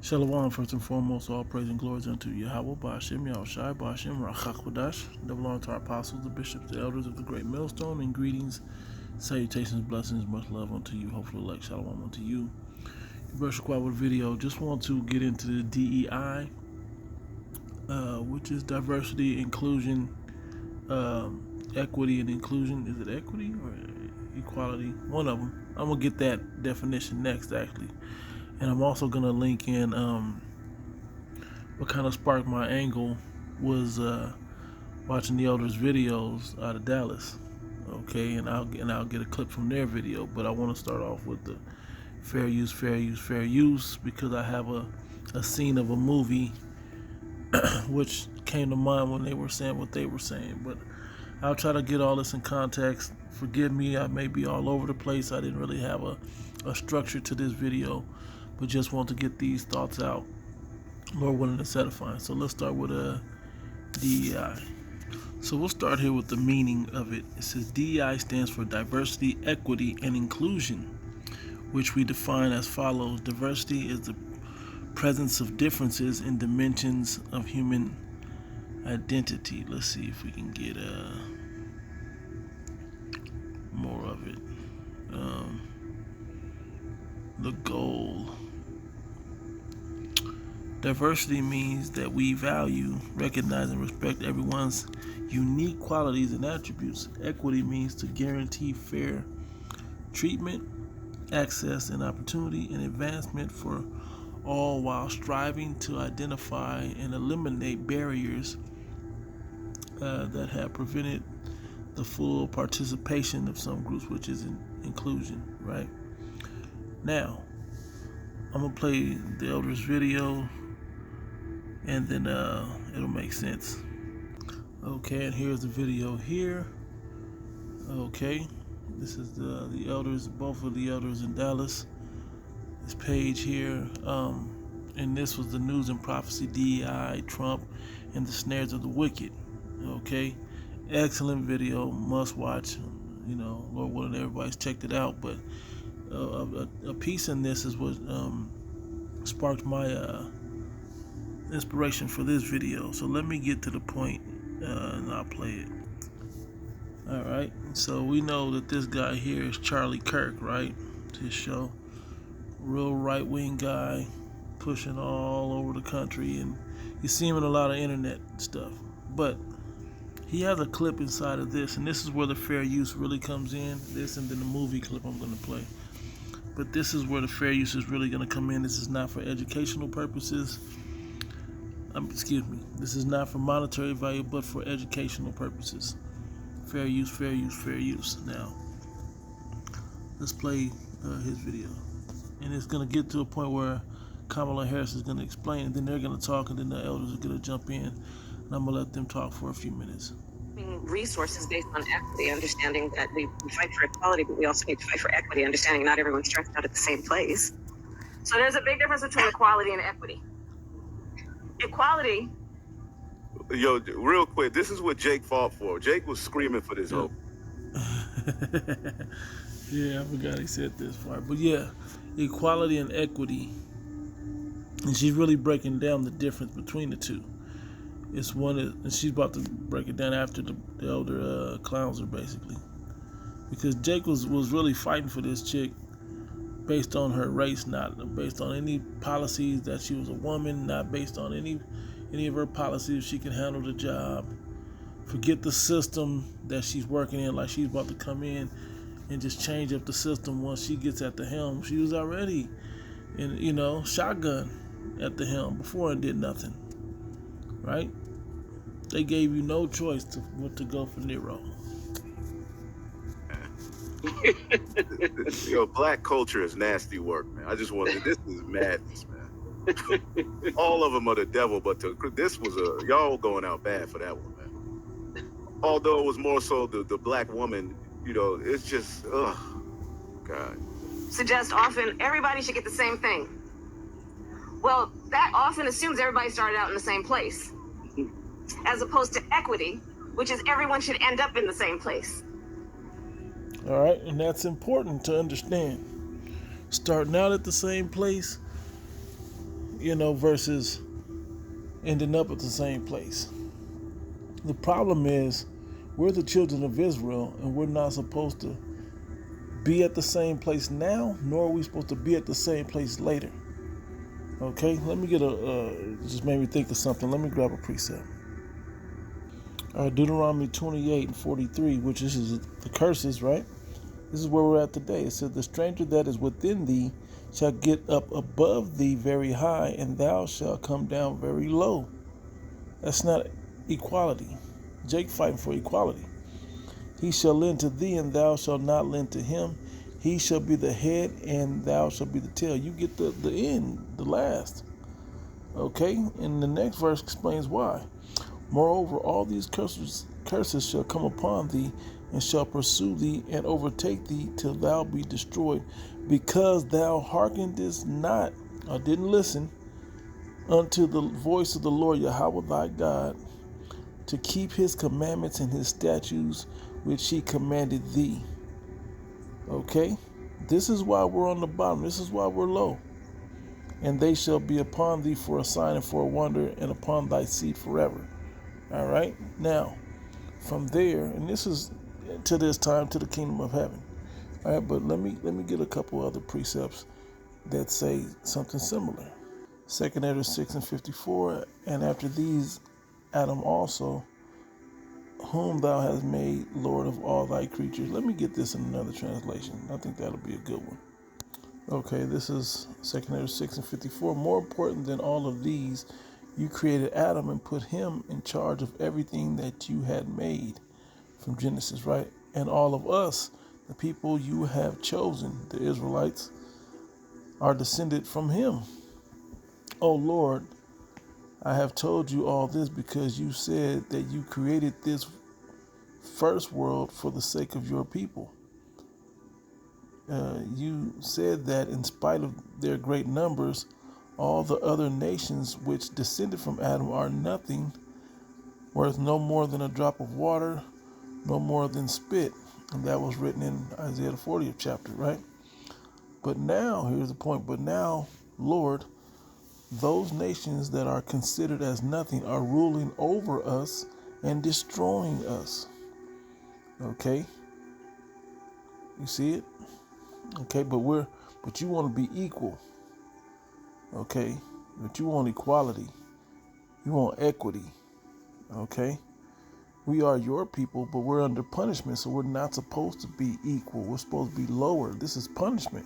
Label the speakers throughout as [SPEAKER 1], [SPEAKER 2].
[SPEAKER 1] Shalom, first and foremost, all praise and glory unto Yahweh, Ba'ashem, Yahushai, Ba'ashem, Rachakwadash. Double honor to our apostles, the bishops, the elders of the great millstone, and greetings, salutations, blessings, much love unto you. Hopefully, like Shalom unto you. Brush Squad with a video. Just want to get into the DEI, which is diversity, inclusion, equity, and inclusion. Is it equity or equality? One of them. I'm going to get that definition next, actually. And I'm also going to link in what kind of sparked my angle was watching the elders' videos out of Dallas. Okay, and I'll get a clip from their video, but I want to start off with the fair use because I have a scene of a movie which came to mind when they were saying what they were saying. But I'll try to get all this in context. Forgive me, I may be all over the place. I didn't really have a structure to this video, but just want to get these thoughts out. Lord willing, it's edifying. So let's start with DEI. So we'll start here with the meaning of it. It says DEI stands for diversity, equity, and inclusion, which we define as follows. Diversity is the presence of differences in dimensions of human identity. Let's see if we can get more of it. The goal. Diversity means that we value, recognize, and respect everyone's unique qualities and attributes. Equity means to guarantee fair treatment, access, and opportunity and advancement for all while striving to identify and eliminate barriers that have prevented the full participation of some groups, which is inclusion, right? Now, I'm going to play the elders' video, and then it'll make sense. Okay, and here's the video here. Okay, this is the elders, both of the elders in Dallas. This page here, and this was the news and prophecy, DEI, Trump, and the snares of the wicked. Okay, excellent video, must watch. You know, Lord willing, everybody's checked it out, but a piece in this is what sparked my inspiration for this video. So let me get to the point, and I'll play it. All right, so we know that this guy here is Charlie Kirk, right? His show, real right-wing guy, pushing all over the country, and you see him in a lot of internet stuff. But he has a clip inside of this, and this is where the fair use really comes in. This and then the movie clip I'm going to play. But this is where the fair use is really going to come in. This is not for educational purposes. Excuse me. This is not for monetary value, but for educational purposes. Fair use, fair use, fair use. Now, let's play his video. And it's going to get to a point where Kamala Harris is going to explain, and then they're going to talk, and then the elders are going to jump in. And I'm going to let them talk for a few minutes.
[SPEAKER 2] Resources based on equity, understanding that we fight for equality, but we also need to fight for equity, understanding not everyone's stretched out at the same place. So there's a big difference between equality and equity. Equality.
[SPEAKER 3] Yo, real quick, this is what Jake fought for. Jake was screaming for this hope.
[SPEAKER 1] Yeah, I forgot he said this part. But yeah, equality and equity. And she's really breaking down the difference between the two. It's one, and she's about to break it down after the elder clowns her, basically. Because Jake was really fighting for this chick based on her race, not based on any policies that she was a woman, not based on any of her policies if she can handle the job. Forget the system that she's working in, like she's about to come in and just change up the system once she gets at the helm. She was already in, shotgun at the helm before and did nothing, right? They gave you no choice to go for Nero.
[SPEAKER 3] Yo, black culture is nasty work, man. I just wanted, this is madness, man. All of them are the devil, but this was y'all going out bad for that one, man. Although it was more so the black woman, it's just, ugh, God.
[SPEAKER 2] Suggest often everybody should get the same thing. Well, that often assumes everybody started out in the same place, as opposed to equity, which is everyone should end up in the same place.
[SPEAKER 1] All right, and that's important to understand. Starting out at the same place versus ending up at the same place. The problem is we're the children of Israel, and we're not supposed to be at the same place now, nor are we supposed to be at the same place later. Okay, let me get just made me think of something. Let me grab a precept. All right, Deuteronomy 28 and 43, which is the curses, right? This is where we're at today. It said, the stranger that is within thee shall get up above thee very high, and thou shalt come down very low. That's not equality. Jake fighting for equality. He shall lend to thee, and thou shalt not lend to him. He shall be the head, and thou shalt be the tail. You get the end, the last. Okay? And the next verse explains why. Moreover, all these curses shall come upon thee, and shall pursue thee, and overtake thee, till thou be destroyed, because thou hearkenedest not, or didn't listen, unto the voice of the Lord Yahweh thy God, to keep his commandments and his statutes, which he commanded thee. Okay? This is why we're on the bottom. This is why we're low. And they shall be upon thee for a sign and for a wonder, and upon thy seed forever. All right? Now, from there, and this is to this time, to the kingdom of heaven. All right, but let me get a couple other precepts that say something similar. 2nd Ezra 6 and 54, and after these Adam also, whom thou hast made Lord of all thy creatures. Let me get this in another translation. I think that'll be a good one. Okay, this is 2nd Ezra 6 and 54. More important than all of these, you created Adam and put him in charge of everything that you had made, from Genesis, right? And all of us, the people you have chosen, the Israelites, are descended from him. O Lord, I have told you all this because you said that you created this first world for the sake of your people. You said that in spite of their great numbers, all the other nations which descended from Adam are nothing, worth no more than a drop of water, no more than spit. And that was written in Isaiah the 40th chapter, right? But now, here's the point, but now, Lord, those nations that are considered as nothing are ruling over us and destroying us. Okay? You see it? Okay, but you want to be equal. Okay? But you want equality. You want equity. Okay? We are your people, but we're under punishment, so we're not supposed to be equal. We're supposed to be lower. This is punishment.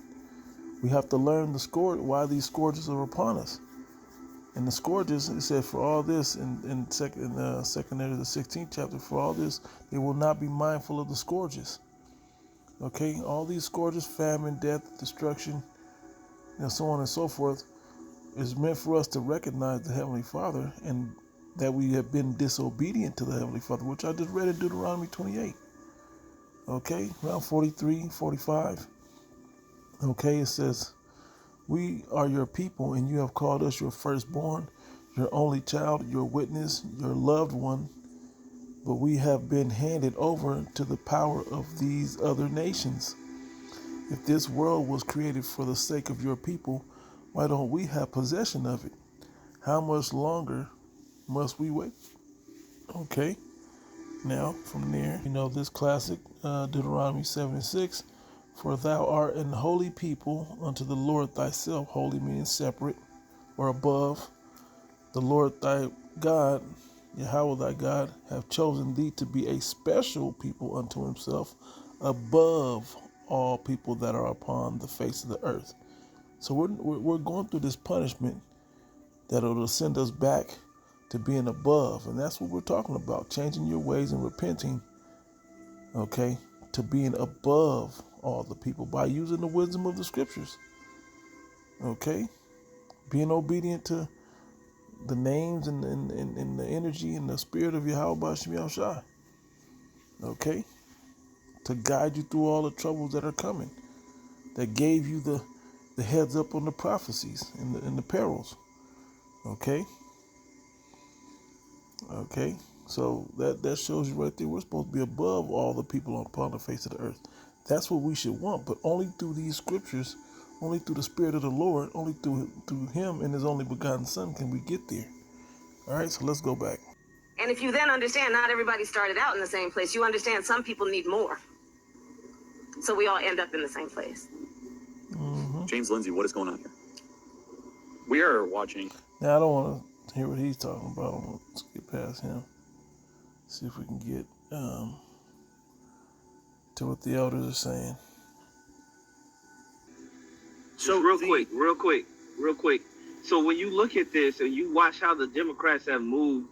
[SPEAKER 1] We have to learn why these scourges are upon us. And the scourges, it said, for all this, in second Ezra, the 16th chapter, for all this, they will not be mindful of the scourges. Okay? All these scourges, famine, death, destruction, and so on and so forth, is meant for us to recognize the Heavenly Father and that we have been disobedient to the Heavenly Father, which I just read in Deuteronomy 28. Okay? Around 43, 45. Okay? It says, we are your people, and you have called us your firstborn, your only child, your witness, your loved one. But we have been handed over to the power of these other nations. If this world was created for the sake of your people, why don't we have possession of it? How much longer must we wait? Okay. Now, from there, this classic, Deuteronomy 7 and 6. For thou art an holy people unto the Lord thyself. Holy meaning separate or above. The Lord thy God, Yahweh thy God, have chosen thee to be a special people unto himself, above all people that are upon the face of the earth. So we're going through this punishment that will send us back to being above. And that's what we're talking about. Changing your ways and repenting, okay, to being above all the people by using the wisdom of the scriptures. Okay? Being obedient to the names and the energy and the spirit of Yahweh B'Shem Yahushua. Okay? To guide you through all the troubles that are coming. That gave you the heads up on the prophecies and the perils. Okay? Okay? So that shows you right there, we're supposed to be above all the people upon the face of the earth. That's what we should want, but only through these scriptures Only through the Spirit of the Lord, only through Him and His only begotten Son can we get there. All right, so let's go back.
[SPEAKER 2] And if you then understand not everybody started out in the same place, you understand some people need more. So we all end up in the same place.
[SPEAKER 1] Mm-hmm.
[SPEAKER 4] James Lindsay, what is going on here? We are watching.
[SPEAKER 1] Now, I don't want to hear what he's talking about. Let's get past him. See if we can get to what the elders are saying.
[SPEAKER 5] So real quick. So when you look at this and you watch how the Democrats have moved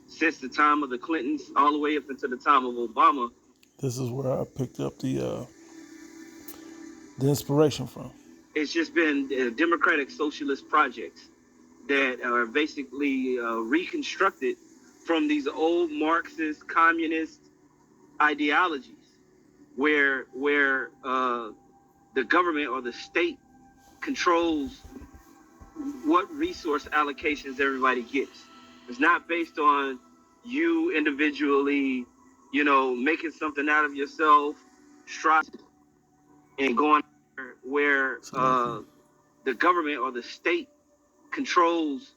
[SPEAKER 5] since the time of the Clintons all the way up into the time of Obama.
[SPEAKER 1] This is where I picked up the inspiration from.
[SPEAKER 5] It's just been democratic socialist projects that are basically reconstructed from these old Marxist communist ideologies where the government or the state controls what resource allocations everybody gets. It's not based on you individually, making something out of yourself, striving and going where the government or the state controls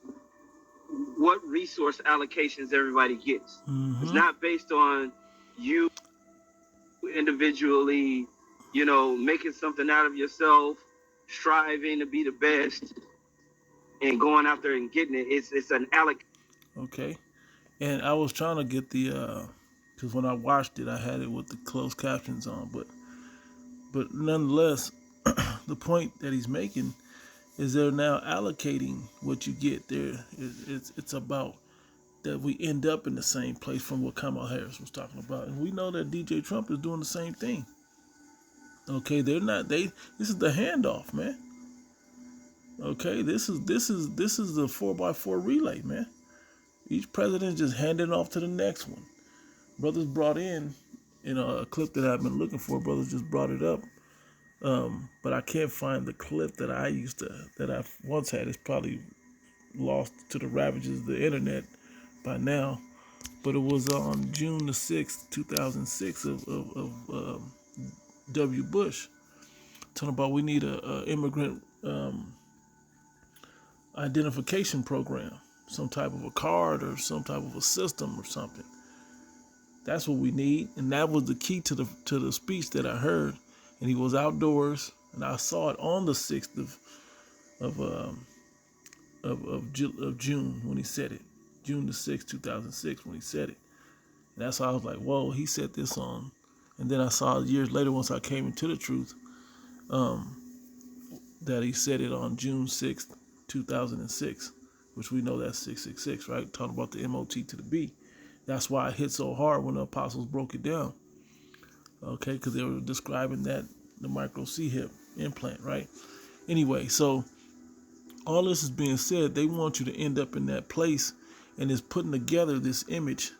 [SPEAKER 5] what resource allocations everybody gets.
[SPEAKER 1] Mm-hmm.
[SPEAKER 5] It's not based on you individually, making something out of yourself, striving to be the best, and going out there and getting it. It's an allocation.
[SPEAKER 1] Okay. And I was trying to get the, because when I watched it, I had it with the closed captions on. But nonetheless, the point that he's making is they're now allocating what you get there. It's about that we end up in the same place from what Kamala Harris was talking about. And we know that DJ Trump is doing the same thing. Okay, this is the handoff, man. Okay, this is the 4x4 relay, man. Each president just handing off to the next one. Brothers brought in, a clip that I've been looking for. Brothers just brought it up. But I can't find the clip that I once had. It's probably lost to the ravages of the internet by now. But it was on June the 6th, 2006 of W. Bush, talking about we need a immigrant identification program, some type of a card or some type of a system or something. That's what we need, and that was the key to the speech that I heard. And he was outdoors, and I saw it on the 6th of June when he said it, June the 6th, 2006 when he said it. And that's how I was like, whoa, he said this on. And then I saw years later, once I came into the truth, that he said it on June 6th, 2006, which we know that's 666, right? Talking about the MOTB. That's why it hit so hard when the apostles broke it down. Okay, because they were describing the micro C-hip implant, right? Anyway, so all this is being said, they want you to end up in that place, and is putting together this image,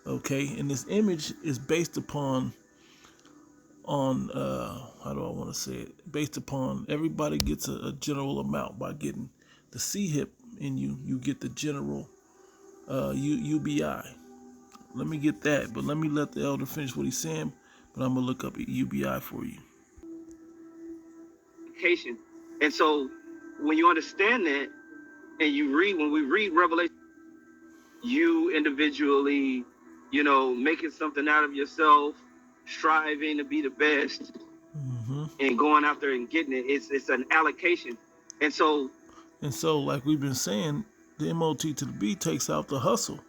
[SPEAKER 1] okay? And this image is based upon, how do I want to say it? Based upon everybody gets a general amount. By getting the C-hip in you, you get the general UBI. Let me get that, but let me let the elder finish what he's saying. But I'm gonna look up UBI for you.
[SPEAKER 5] And so when you understand that, and when we read Revelation, you individually, making something out of yourself, striving to be the best, and going out there and getting it. It's an allocation. And so
[SPEAKER 1] like we've been saying, the MOTB takes out the hustle.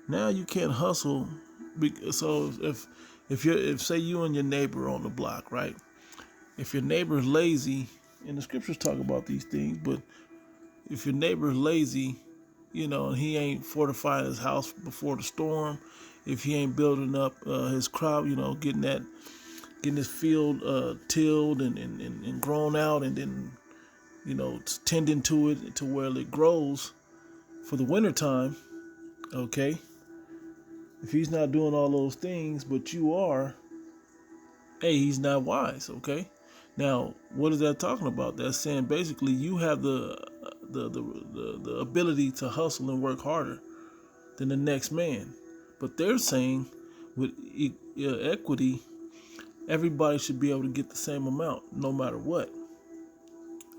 [SPEAKER 1] Now you can't hustle. So if say you and your neighbor on the block, right? If your neighbor is lazy, and the scriptures talk about these things, but if your neighbor is lazy, and he ain't fortifying his house before the storm, if he ain't building up his crop, getting his field tilled and grown out, and then tending to it to where it grows for the winter time, okay? If he's not doing all those things, but you are, hey, he's not wise, okay? Now, what is that talking about? That's saying basically you have the ability to hustle and work harder than the next man. But they're saying with equity, everybody should be able to get the same amount, no matter what.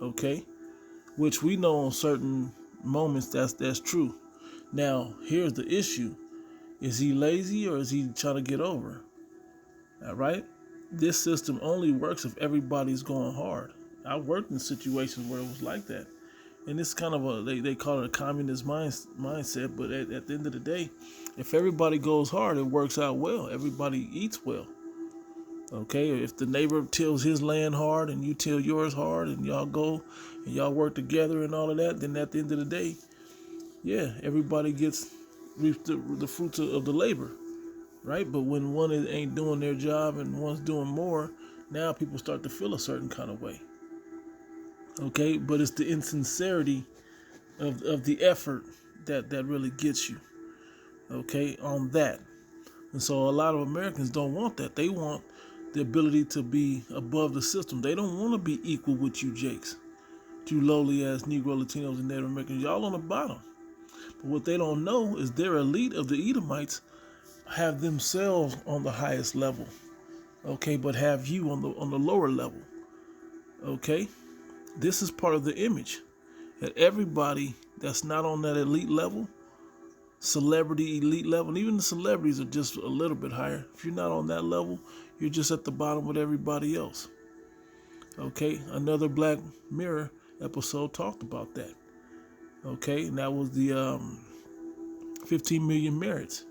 [SPEAKER 1] Okay, which we know on certain moments that's true. Now, here's the issue: is he lazy or is he trying to get over? All right, this system only works if everybody's going hard. I worked in situations where it was like that, and it's kind of they call it a communist mindset. But at the end of the day, if everybody goes hard, it works out well. Everybody eats well. Okay, if the neighbor tills his land hard and you till yours hard, and y'all go and y'all work together and all of that, then at the end of the day, yeah, everybody reaps the fruits of the labor, right? But when one ain't doing their job and one's doing more, now people start to feel a certain kind of way. Okay, but it's the insincerity of the effort that really gets you. Okay, on that. And so a lot of Americans don't want that. They want the ability to be above the system. They don't want to be equal with you Jakes, you lowly ass Negro, Latinos, and Native Americans. Y'all on the bottom. But what they don't know is their elite of the Edomites have themselves on the highest level. Okay, but have you on the lower level. Okay? This is part of the image. That everybody that's not on that elite level, celebrity elite level, and even the celebrities are just a little bit higher. If you're not on that level, you're just at the bottom with everybody else. Okay, another Black Mirror episode talked about that. Okay, and that was the 15 million merits.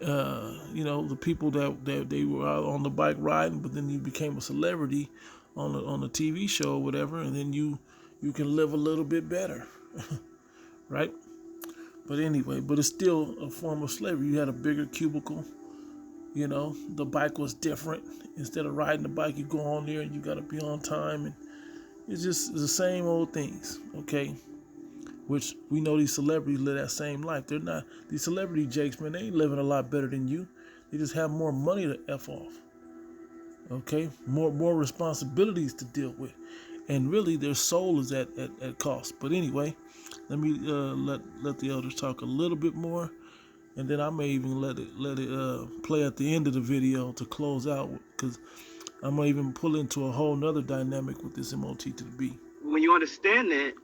[SPEAKER 1] The people that they were out on the bike riding, but then you became a celebrity on a TV show or whatever, and then you can live a little bit better, right? But anyway, but it's still a form of slavery. You had a bigger cubicle. The bike was different. Instead of riding the bike, you go on there and you got to be on time. And it's just the same old things, okay? Which we know these celebrities live that same life. They're not, these celebrity jakes, man, they ain't living a lot better than you. They just have more money to F off, okay? More responsibilities to deal with. And really, their soul is at cost. But anyway, let me let the elders talk a little bit more. And then I may even let it play at the end of the video to close out, because I'm gonna even pull into a whole nother dynamic with this MOT to the B.
[SPEAKER 5] When you understand that,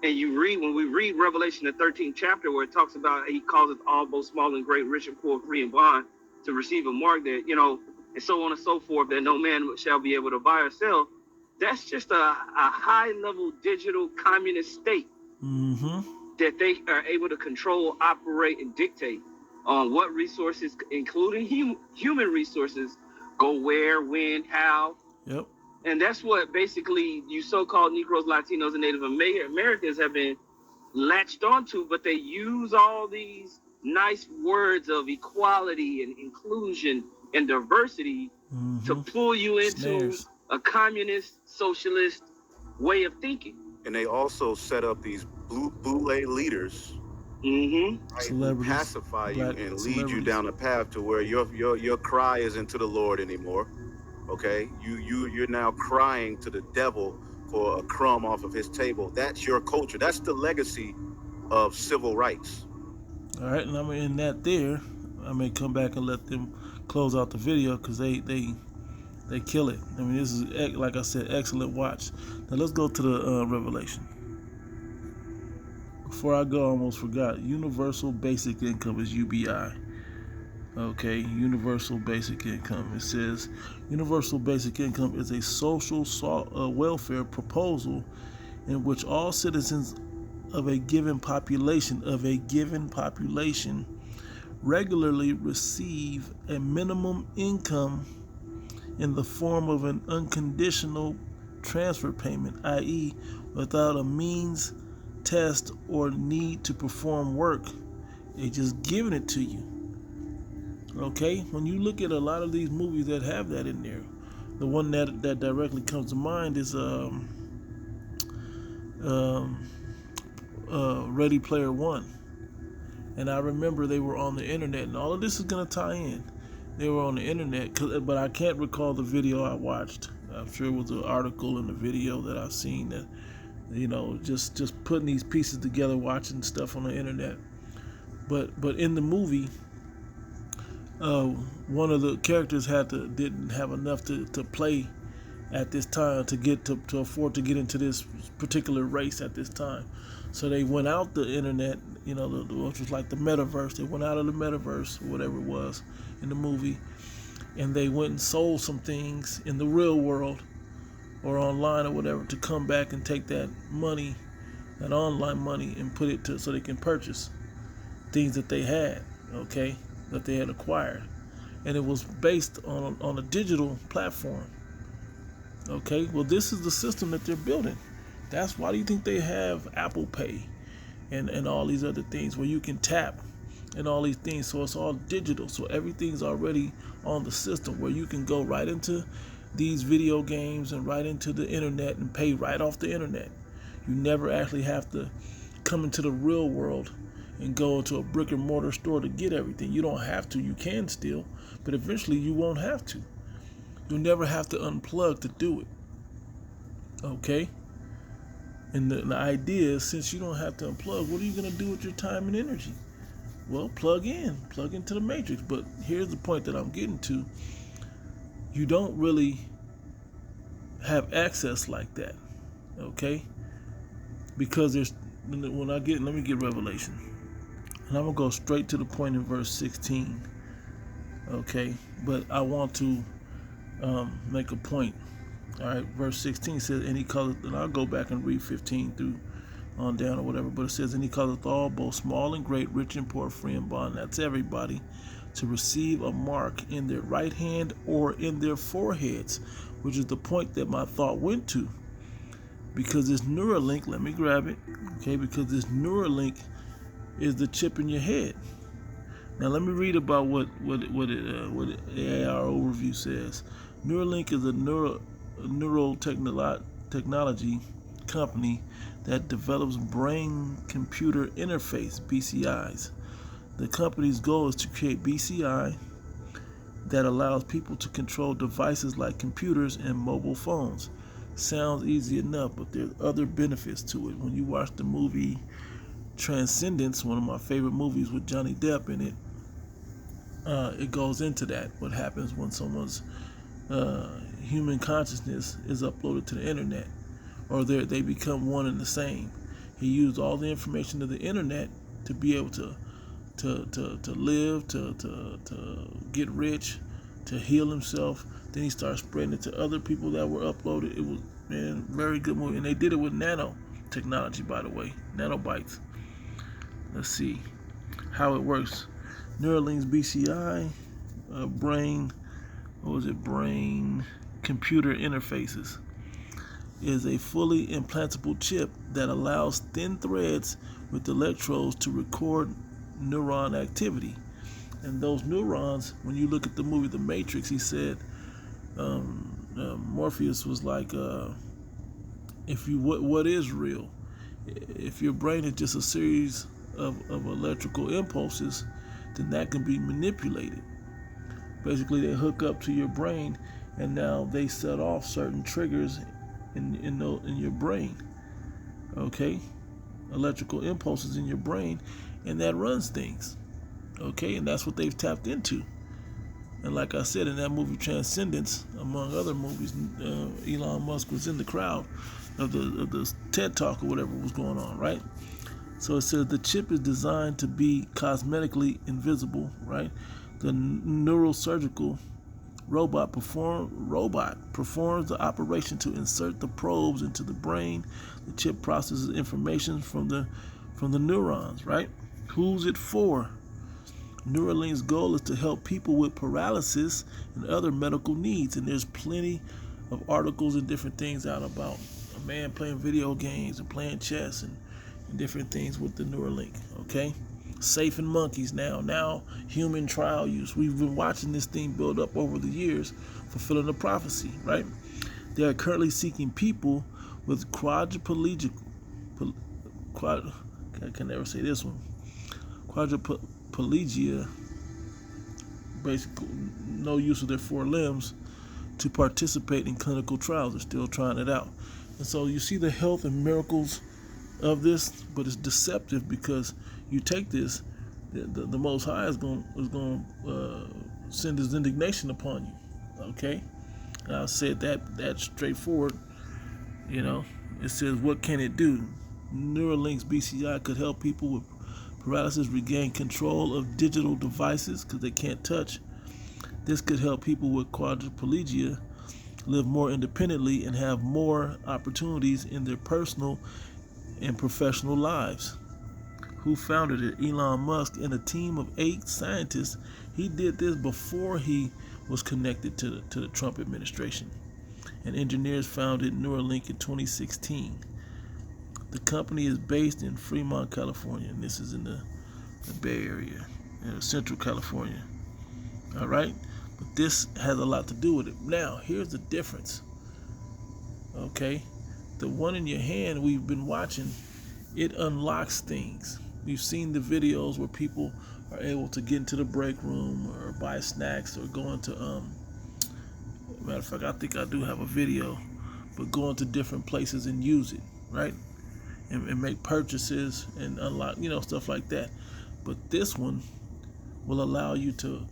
[SPEAKER 5] and when we read Revelation, the 13th chapter, where it talks about, he calls us all, both small and great, rich and poor, free and bond, to receive a mark that, and so on and so forth, that no man shall be able to buy or sell. That's just a high-level digital communist state.
[SPEAKER 1] Mm-hmm.
[SPEAKER 5] That they are able to control, operate, and dictate on what resources, including human resources, go where, when, how.
[SPEAKER 1] Yep.
[SPEAKER 5] And that's what basically you so-called Negroes, Latinos, and Native Americans have been latched onto, but they use all these nice words of equality and inclusion and diversity to pull you into a communist, socialist way of thinking.
[SPEAKER 3] And they also set up these boule leaders,
[SPEAKER 5] right,
[SPEAKER 3] who pacify you and lead you down a path to where your cry isn't to the Lord anymore. Okay, you're now crying to the devil for a crumb off of his table. That's your culture. That's the legacy of civil rights.
[SPEAKER 1] All right, and I'm gonna end that there. I may come back and let them close out the video, because they kill it. I mean, this is, like I said, excellent watch. Now let's go to the Revelation. Before I go, I almost forgot. Universal Basic Income is UBI. Okay, Universal Basic Income. It says Universal Basic Income is a social welfare proposal in which all citizens of a given population regularly receive a minimum income in the form of an unconditional transfer payment, i.e., without a means, test, or need to perform work. They're just giving it to you. Okay? When you look at a lot of these movies that have that in there, the one that directly comes to mind is Ready Player One. And I remember they were on the internet, and all of this is going to tie in. They were on the internet, but I can't recall the video I watched. I'm sure it was an article in the video that I've seen that, just putting these pieces together, watching stuff on the internet. But in the movie, one of the characters didn't have enough to play at this time to get to afford to get into this particular race at this time. So they went out the internet, which was like the metaverse. They went out of the metaverse, or whatever it was in the movie, and they went and sold some things in the real world or online or whatever to come back and take that money, that online money, and put it so they can purchase things that they had, okay, that they had acquired. And it was based on a digital platform. Okay, well, this is the system that they're building. That's why do you think they have Apple Pay and all these other things where you can tap and all these things? So it's all digital. So everything's already on the system where you can go right into these video games and right into the internet and pay right off the internet. You never actually have to come into the real world and go into a brick and mortar store to get everything. You don't have to. You can still, but eventually you won't have to. You'll never have to unplug to do it. Okay? And the idea is, since you don't have to unplug, what are you going to do with your time and energy? Well, plug into the matrix. But here's the point that I'm getting to. You don't really have access like that. Okay? Because let me get Revelation. And I'm going to go straight to the point in verse 16. Okay? But I want to make a point. All right, verse 16 says, and he calleth, and I'll go back and read 15 through on down or whatever, but it says, and he calleth all, both small and great, rich and poor, free and bond, that's everybody, to receive a mark in their right hand or in their foreheads, which is the point that my thought went to. Because this Neuralink, let me grab it, okay, because this Neuralink is the chip in your head. Now let me read about what the AR overview says. Neuralink is a neurotechnology company that develops brain-computer interface (BCIs). The company's goal is to create BCI that allows people to control devices like computers and mobile phones. Sounds easy enough, but there's other benefits to it. When you watch the movie Transcendence, one of my favorite movies with Johnny Depp in it, it goes into that. What happens when someone's human consciousness is uploaded to the internet, or they become one and the same. He used all the information of the internet to be able to live, to get rich, to heal himself. Then he started spreading it to other people that were uploaded. It was, man, very good movie, and they did it with nanotechnology, by the way, nanobytes. Let's see how it works. Neuralink's BCI, brain computer interfaces, is a fully implantable chip that allows thin threads with electrodes to record neuron activity. And those neurons, when you look at the movie The Matrix, he said Morpheus was like, what is real? If your brain is just a series of electrical impulses, then that can be manipulated. Basically, they hook up to your brain, and now they set off certain triggers in your brain. Okay, electrical impulses in your brain, and that runs things. Okay, and that's what they've tapped into. And like I said, in that movie Transcendence, among other movies, Elon Musk was in the crowd of the TED Talk or whatever was going on, right? So it says the chip is designed to be cosmetically invisible, right? The neurosurgical robot performs the operation to insert the probes into the brain. The chip processes information from the neurons, right? Who's it for? Neuralink's goal is to help people with paralysis and other medical needs, and there's plenty of articles and different things out about a man playing video games and playing chess and different things with the Neuralink, okay? Safe in monkeys now human trial use. We've been watching this thing build up over the years, fulfilling the prophecy, right? They are currently seeking people with quadriplegia, I can never say this one, quadriplegia, basically no use of their four limbs, to participate in clinical trials. They're still trying it out. And so you see the health and miracles of this, but it's deceptive because you take this, the Most High is going to send His indignation upon you. Okay, And I said that straightforward. You know, it says, what can it do? Neuralink's BCI could help people with paralysis regain control of digital devices because they can't touch. This could help people with quadriplegia live more independently and have more opportunities in their personal and professional lives. Who founded it? Elon Musk and a team of 8 scientists. He did this before he was connected to the Trump administration. And engineers founded Neuralink in 2016. The company is based in Fremont, California, and this is in the Bay Area, Central California. All right? But this has a lot to do with it. Now, here's the difference. Okay? The one in your hand we've been watching, it unlocks things. We've seen the videos where people are able to get into the break room or buy snacks or go into, matter of fact, I think I do have a video, but go into different places and use it, right? And make purchases and unlock, stuff like that. But this one will allow you to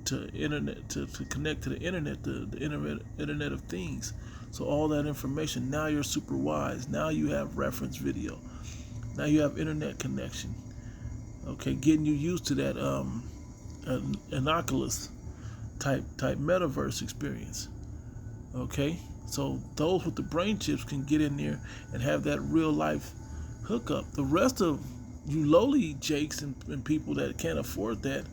[SPEAKER 1] connect to the internet, the internet of things. So all that information, now you're super wise. Now you have reference video. Now you have internet connection. Okay, getting you used to that an Oculus type metaverse experience. Okay, so those with the brain chips can get in there and have that real life hookup. The rest of you lowly jakes and people that can't afford that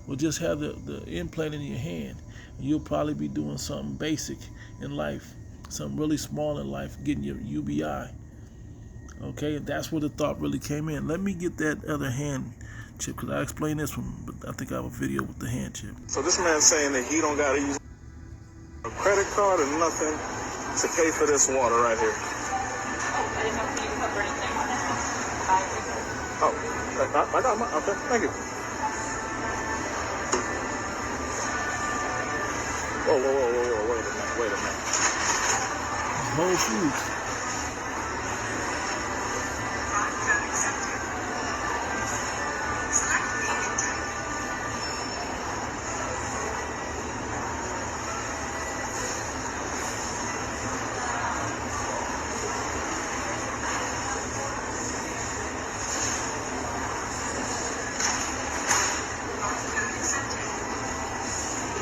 [SPEAKER 1] will just have the implant in your hand, and you'll probably be doing something basic in life, something really small in life, getting your UBI. Okay, and that's where the thought really came in. Let me get that other hand chip, because I explained this one, but I think I have a video with the hand chip.
[SPEAKER 6] So this man's saying that he don't got to use a credit card or nothing to pay for this water right here.
[SPEAKER 7] Oh, I didn't know if you cover anything.
[SPEAKER 6] Oh, I got my, okay, thank you. Whoa, wait a minute.
[SPEAKER 1] Whole Foods.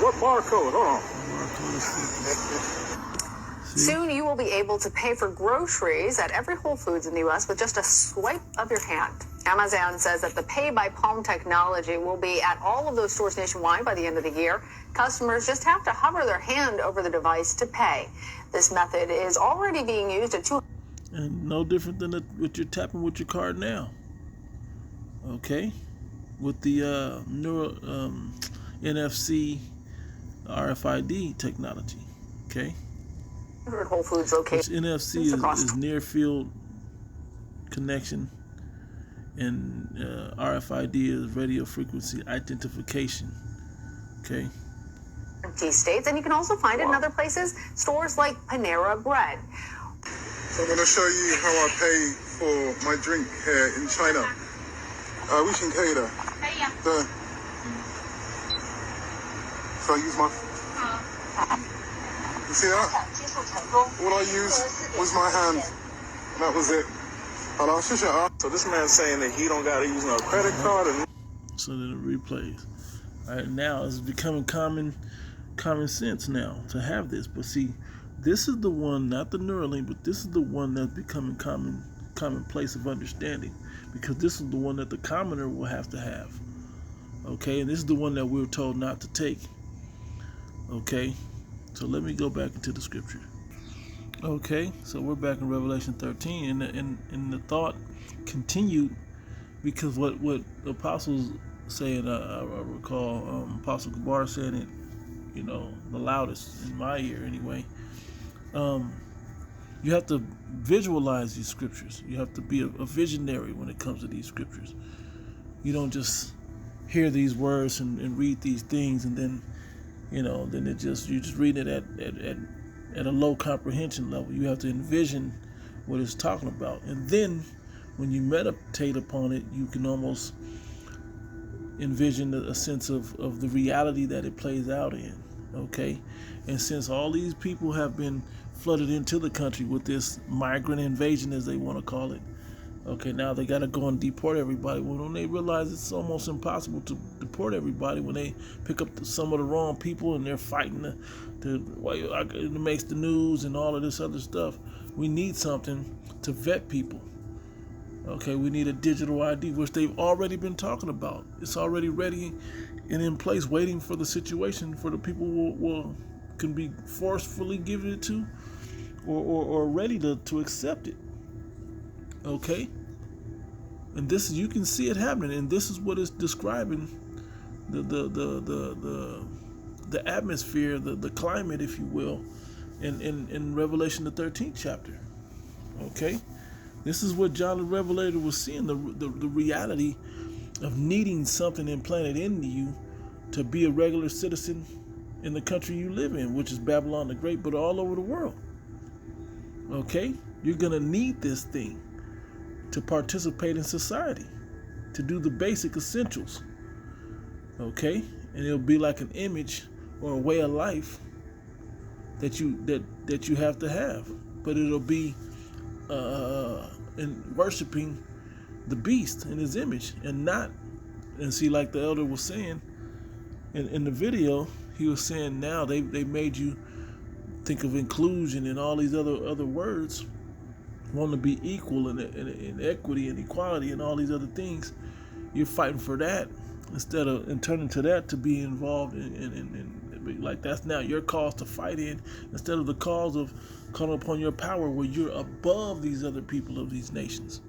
[SPEAKER 6] What barcode? Hold on.
[SPEAKER 7] Soon you will be able to pay for groceries at every Whole Foods in the U.S. with just a swipe of your hand. Amazon says that the Pay by Palm technology will be at all of those stores nationwide by the end of the year. Customers just have to hover their hand over the device to pay. This method is already being used at
[SPEAKER 1] And no different than what you're tapping with your card now. Okay? With the NFC RFID technology. Okay?
[SPEAKER 7] Whole Foods locations.
[SPEAKER 1] NFC is near field connection, and RFID is radio frequency identification. Okay.
[SPEAKER 7] States, and you can also find it in other places, stores like Panera Bread.
[SPEAKER 6] So I'm going to show you how I pay for my drink here in China. We can pay there. So I use my... You see that? All I used was my hand. And that was it. So this man's saying that he don't got to use no credit card.
[SPEAKER 1] So then it replays. All right, now it's becoming common sense now to have this. But see, this is the one, not the Neuralink, but this is the one that's becoming commonplace of understanding, because this is the one that the commoner will have to have. Okay, and this is the one that we were told not to take. Okay, so let me go back into the scripture. Okay, so we're back in Revelation 13, and the thought continued, because what the apostles say, and I recall Apostle Gabar saying it, the loudest in my ear anyway. You have to visualize these scriptures. You have to be a visionary when it comes to these scriptures. You don't just hear these words and read these things, and then then you're just reading it at a low comprehension level. You have to envision what it's talking about, and then when you meditate upon it, you can almost envision a sense of the reality that it plays out in. Okay, and since all these people have been flooded into the country with this migrant invasion, as they want to call it, okay, now they got to go and deport everybody. Well, when they realize it's almost impossible to deport everybody, when they pick up some of the wrong people and they're fighting it makes the news and all of this other stuff, we need something to vet people. Okay, we need a digital ID, which they've already been talking about. It's already ready and in place, waiting for the situation for the people will can be forcefully given it to, or ready to accept it. Okay, and this you can see it happening, and this is what is describing the atmosphere, the climate, if you will, in Revelation the 13th chapter. Okay. This is what John the Revelator was seeing, the reality of needing something implanted into you to be a regular citizen in the country you live in, which is Babylon the Great, but all over the world. Okay? You're going to need this thing to participate in society, to do the basic essentials. Okay? And it'll be like an image or a way of life that you have to have. But it'll be in worshiping the beast in his image, and see, like the elder was saying in the video, he was saying now they made you think of inclusion and all these other words, want to be equal and equity and equality and all these other things. You're fighting for that instead of turning to that to be involved in like that's now your cause to fight in, instead of the cause of calling upon your power where you're above these other people of these nations.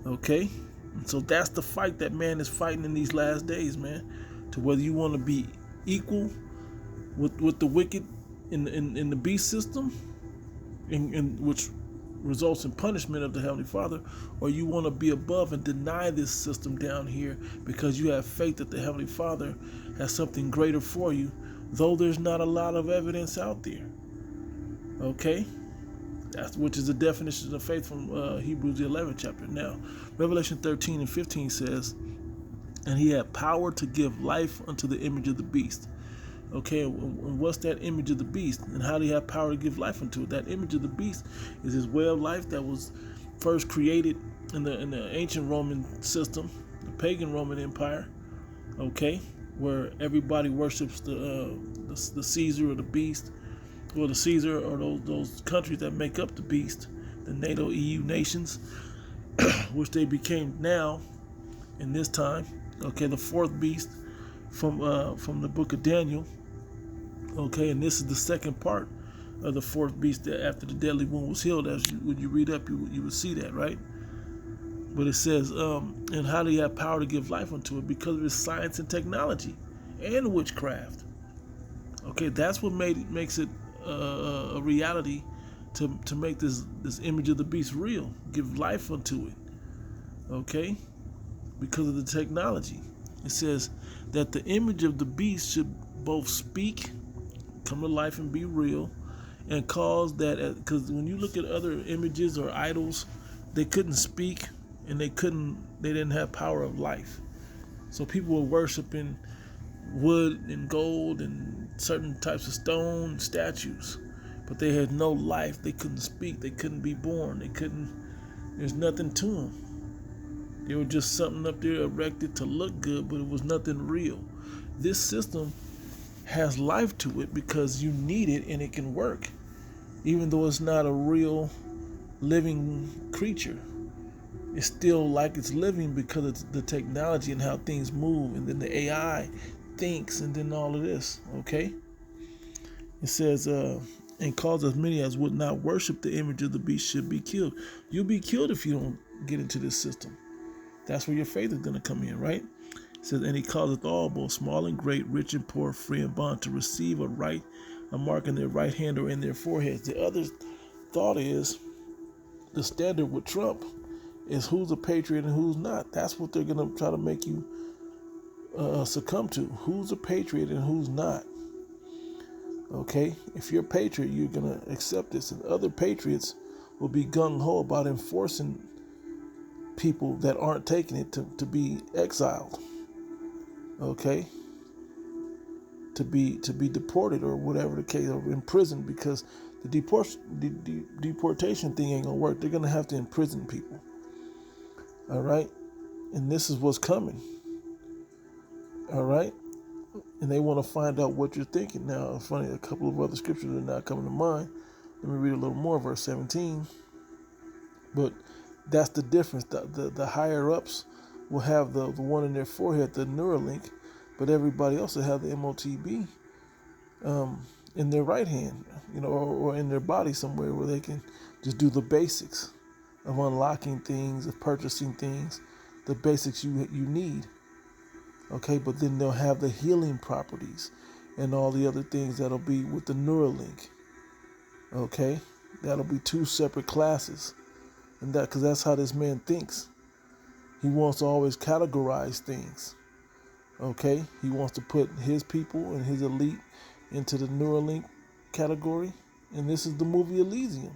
[SPEAKER 1] Okay? And so that's the fight that man is fighting in these last days, man. To whether you want to be equal with the wicked in the beast system, in which results in punishment of the Heavenly Father, or you want to be above and deny this system down here because you have faith that the Heavenly Father has something greater for you, though there's not a lot of evidence out there. Okay? Which is the definition of faith from Hebrews the 11th chapter. Now, Revelation 13 and 15 says, and he had power to give life unto the image of the beast. Okay, and what's that image of the beast? And how do he have power to give life unto it? That image of the beast is his way of life that was first created in the ancient Roman system, the pagan Roman Empire. Okay, where everybody worships the Caesar or the beast, or the Caesar or those countries that make up the beast, the NATO EU nations, which they became now in this time. Okay, the fourth beast from the book of Daniel. Okay, and this is the second part of the fourth beast that after the deadly wound was healed. When you read up, you would see that, right? But it says, and how do you have power to give life unto it? Because of his science and technology and witchcraft. Okay, that's what makes it a reality to make this image of the beast real. Give life unto it. Okay, because of the technology. It says that the image of the beast should both speak, come to life and be real, and cause that, because when you look at other images or idols, they couldn't speak and they didn't have power of life. So people were worshiping wood and gold and certain types of stone statues, but they had no life. They couldn't speak. They couldn't be born. There's nothing to them. They were just something up there erected to look good, but it was nothing real. This system has life to it because you need it and it can work, even though it's not a real living creature. It's still like it's living because of the technology and how things move, and then the AI thinks, and then all of this. Okay? It says, and cause as many as would not worship the image of the beast should be killed. You'll be killed if you don't get into this system. That's where your faith is going to come in, right? It says, and he causeth all, both small and great, rich and poor, free and bond, to receive a mark in their right hand or in their foreheads. The other thought is, the standard with Trump is who's a patriot and who's not. That's what they're going to try to make you succumb to. Who's a patriot and who's not. Okay? If you're a patriot, you're going to accept this. And other patriots will be gung-ho about enforcing people that aren't taking it to be exiled. Okay? to be deported or whatever the case, or imprisoned, because the deportation thing ain't gonna work. They're gonna have to imprison people. All right, and this is what's coming. All right, and they want to find out what you're thinking. Now, funny, a couple of other scriptures are not coming to mind. Let me read a little more, verse 17. But that's the difference. The higher ups will have the one in their forehead, the Neuralink, but everybody else will have the MOTB in their right hand, or in their body somewhere where they can just do the basics of unlocking things, of purchasing things, the basics you need. Okay, but then they'll have the healing properties and all the other things that'll be with the Neuralink. Okay, that'll be two separate classes, and because that's how this man thinks. He wants to always categorize things. Okay, he wants to put his people and his elite into the Neuralink category, and this is the movie Elysium.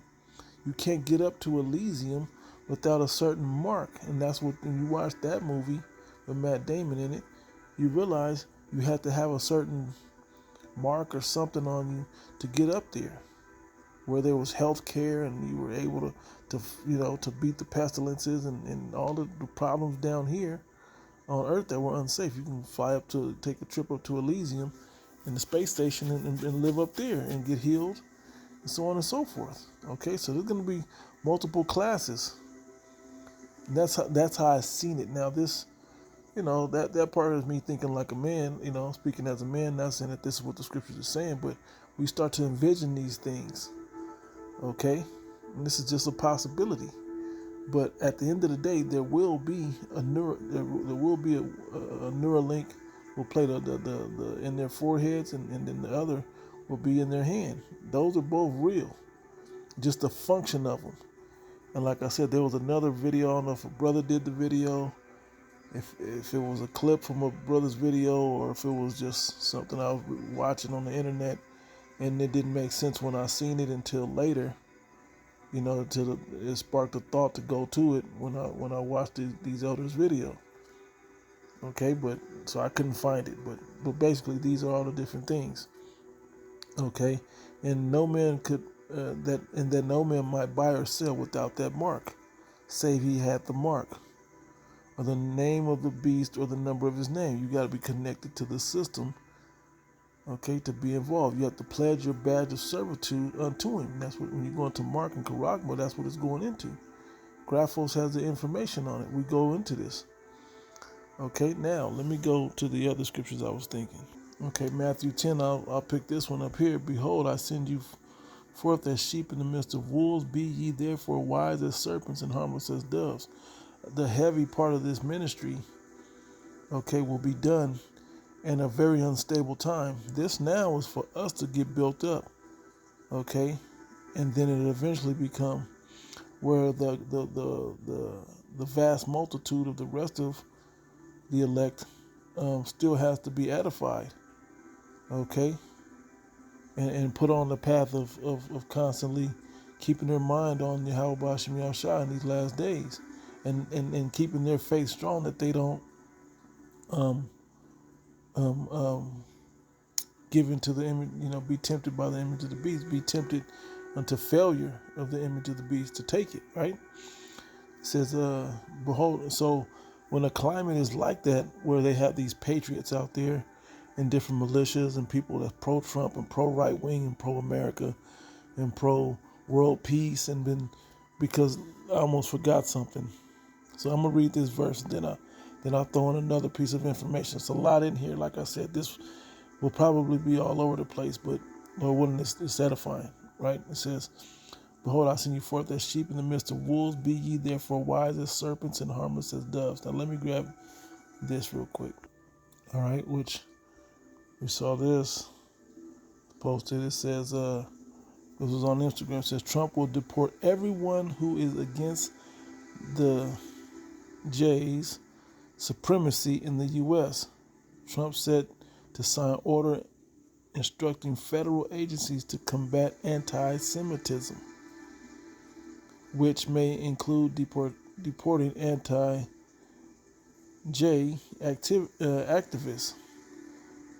[SPEAKER 1] You can't get up to Elysium without a certain mark, and that's what, when you watch that movie with Matt Damon in it, you realize you have to have a certain mark or something on you to get up there, where there was health care and you were able to beat the pestilences and all the problems down here on Earth that were unsafe. You can take a trip up to Elysium in the space station and live up there and get healed, and so on and so forth. Okay, so there's going to be multiple classes. And that's how I've seen it. Now this, that part is me thinking like a man, speaking as a man, not saying that this is what the scriptures are saying, but we start to envision these things. Okay, and this is just a possibility. But at the end of the day, there will be a Neuralink will play the in their foreheads, and then the other will be in their hand. Those are both real, just the function of them. And like I said, there was another video. I don't know if a brother did the video, if it was a clip from a brother's video, or if it was just something I was watching on the internet, and it didn't make sense when I seen it until later. It sparked a thought to go to it when I watched these elders' video. Okay, so I couldn't find it, but basically these are all the different things. Okay, and no man could that no man might buy or sell without that mark, save he had the mark, or the name of the beast, or the number of his name. You got to be connected to the system. Okay, to be involved, you have to pledge your badge of servitude unto him. That's what, when you go into Mark and Karagma, that's what it's going into. Graphos has the information on it. We go into this. Okay, now let me go to the other scriptures I was thinking. Okay, Matthew 10, I'll pick this one up here. Behold, I send you forth as sheep in the midst of wolves. Be ye therefore wise as serpents and harmless as doves. The heavy part of this ministry, okay, will be done in a very unstable time. This now is for us to get built up, okay, and then it eventually become where the vast multitude of the rest of the elect still has to be edified, okay, and put on the path of constantly keeping their mind on Yahweh B'Shem Yahushua in these last days, and keeping their faith strong, that they don't give into the image, be tempted by the image of the beast, be tempted unto failure of the image of the beast to take it, right? It says, behold, so when a climate is like that, where they have these patriots out there and different militias and people that's pro-Trump and pro-right-wing and pro-America and pro-world peace, and then, because I almost forgot something. So I'm going to read this verse, and then I'll throw in another piece of information. It's a lot in here. Like I said, this will probably be all over the place, but Lord willing, it's edifying, right? It says, behold, I send you forth as sheep in the midst of wolves. Be ye therefore wise as serpents and harmless as doves. Now let me grab this real quick. All right, which we saw this posted. It says, this was on Instagram. It says, Trump will deport everyone who is against the J's supremacy in the U.S. Trump said to sign order instructing federal agencies to combat anti-Semitism, which may include deporting anti-J activists.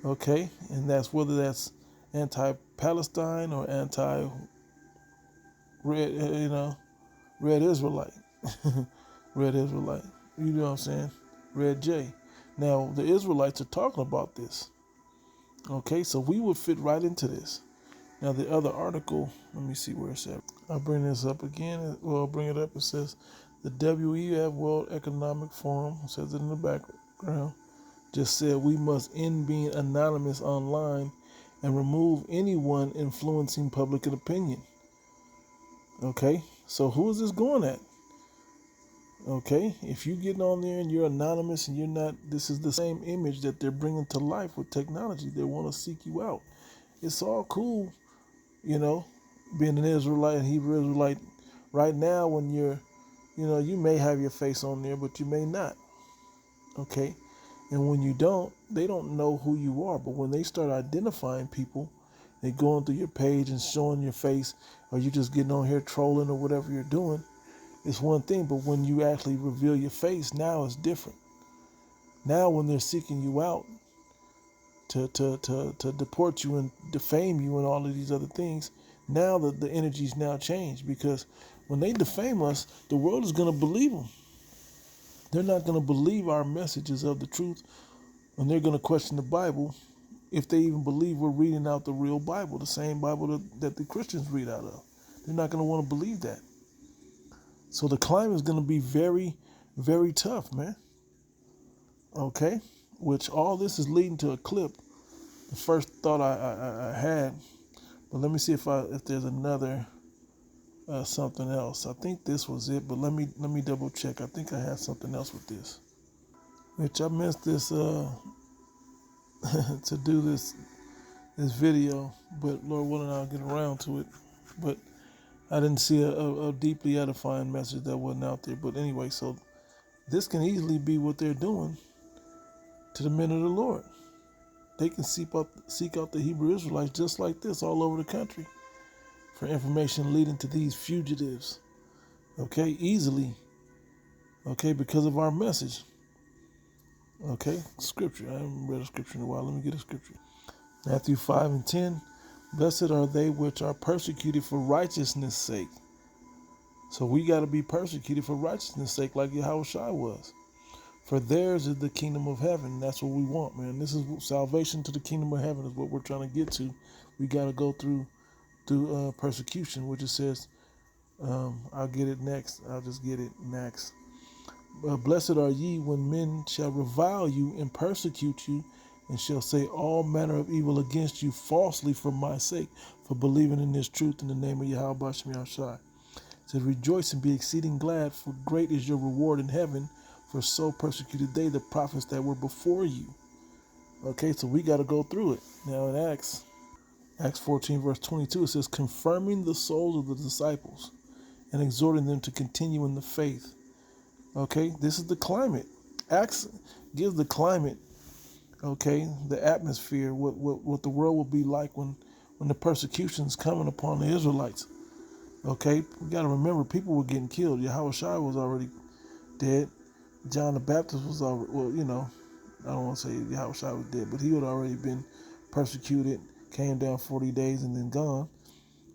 [SPEAKER 1] Okay, and that's whether that's anti-Palestine or red, red Israelite, red Israelite. You know what I'm saying? Red J. Now the Israelites are talking about this. Okay, so we would fit right into this. Now the other article, let me see where it's at. I'll bring this up again. Well, I'll bring it up. It says the WEF World Economic Forum, it says it in the background, just said we must end being anonymous online and remove anyone influencing public opinion. Okay, so who is this going at? Okay, if you getting on there and you're anonymous and you're not, this is the same image that they're bringing to life with technology. They want to seek you out. It's all cool, being an Israelite and Hebrew Israelite right now when you may have your face on there, but you may not. Okay, and when you don't, they don't know who you are. But when they start identifying people, they going through your page and showing your face, or you just getting on here trolling or whatever you're doing, it's one thing. But when you actually reveal your face, now it's different. Now when they're seeking you out to deport you and defame you and all of these other things, now the energy's now changed, because when they defame us, the world is going to believe them. They're not going to believe our messages of the truth, and they're going to question the Bible if they even believe we're reading out the real Bible, the same Bible that the Christians read out of. They're not going to want to believe that. So the climate is going to be very, very tough, man. Okay? Which all this is leading to a clip. The first thought I had, but let me see if there's another something else. I think this was it, but let me double check. I think I had something else with this. Which I missed this to do this video, but Lord willing I'll get around to it. But I didn't see a deeply edifying message that wasn't out there. But anyway, so this can easily be what they're doing to the men of the Lord. They can seek out the Hebrew Israelites just like this all over the country for information leading to these fugitives. Okay, easily. Okay, because of our message. Okay, scripture. I haven't read a scripture in a while. Let me get a scripture. Matthew 5:10. Blessed are they which are persecuted for righteousness' sake. So we got to be persecuted for righteousness' sake like Yahushua was. For theirs is the kingdom of heaven. That's what we want, man. This is salvation to the kingdom of heaven is what we're trying to get to. We got to go through persecution, which it says, I'll get it next. I'll just get it next. Blessed are ye when men shall revile you and persecute you, and shall say all manner of evil against you falsely for my sake, for believing in this truth in the name of Yahweh Bashem Yahushai. It says, rejoice and be exceeding glad, for great is your reward in heaven, for so persecuted they the prophets that were before you. Okay, so we got to go through it. Now in Acts 14 verse 22, it says, confirming the souls of the disciples and exhorting them to continue in the faith. Okay, this is the climate. Acts gives the climate, okay, the atmosphere, what the world will be like when the persecution is coming upon the Israelites. Okay, we got to remember people were getting killed. Yahushua was already dead. John the Baptist was already, I don't want to say Yahushua was dead, but he had already been persecuted, came down 40 days and then gone.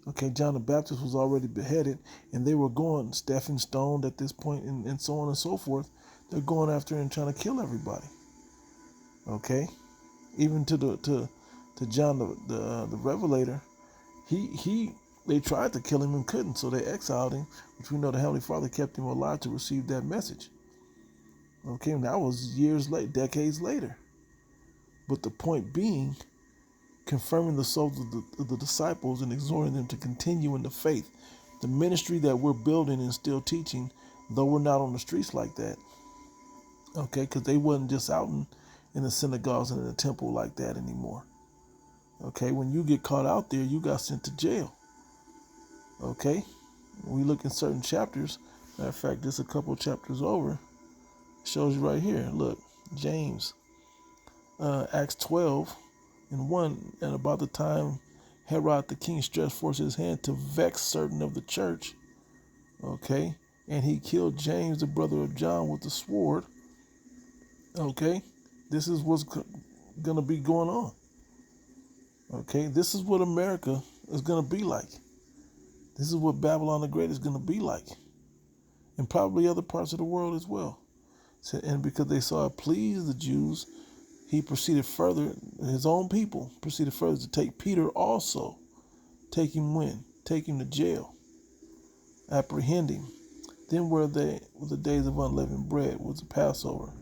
[SPEAKER 1] Okay, John the Baptist was already beheaded, and they were going, Stephen stoned at this point, and so on and so forth. They're going after and trying to kill everybody. Okay, even to John the Revelator, they tried to kill him and couldn't, so they exiled him, which we know the Heavenly Father kept him alive to receive that message. Okay, and that was decades later. But the point being, confirming the souls of the disciples and exhorting them to continue in the faith. The ministry that we're building and still teaching, though we're not on the streets like that. Okay, because they wasn't just out in the synagogues and in the temple like that anymore. Okay, when you get caught out there, you got sent to jail. Okay, when we look in certain chapters, matter of fact, just a couple chapters over, it shows you right here. Look, James, Acts 12:1, and about the time Herod the king stretched forth his hand to vex certain of the church, okay, and he killed James, the brother of John, with the sword. Okay, this is what's going to be going on. Okay, this is what America is going to be like. This is what Babylon the Great is going to be like. And probably other parts of the world as well. So, and because they saw it please the Jews, he proceeded further, his own people proceeded further to take Peter also. Take him when? Take him to jail. Apprehend him. Then were the days of unleavened bread, was the Passover.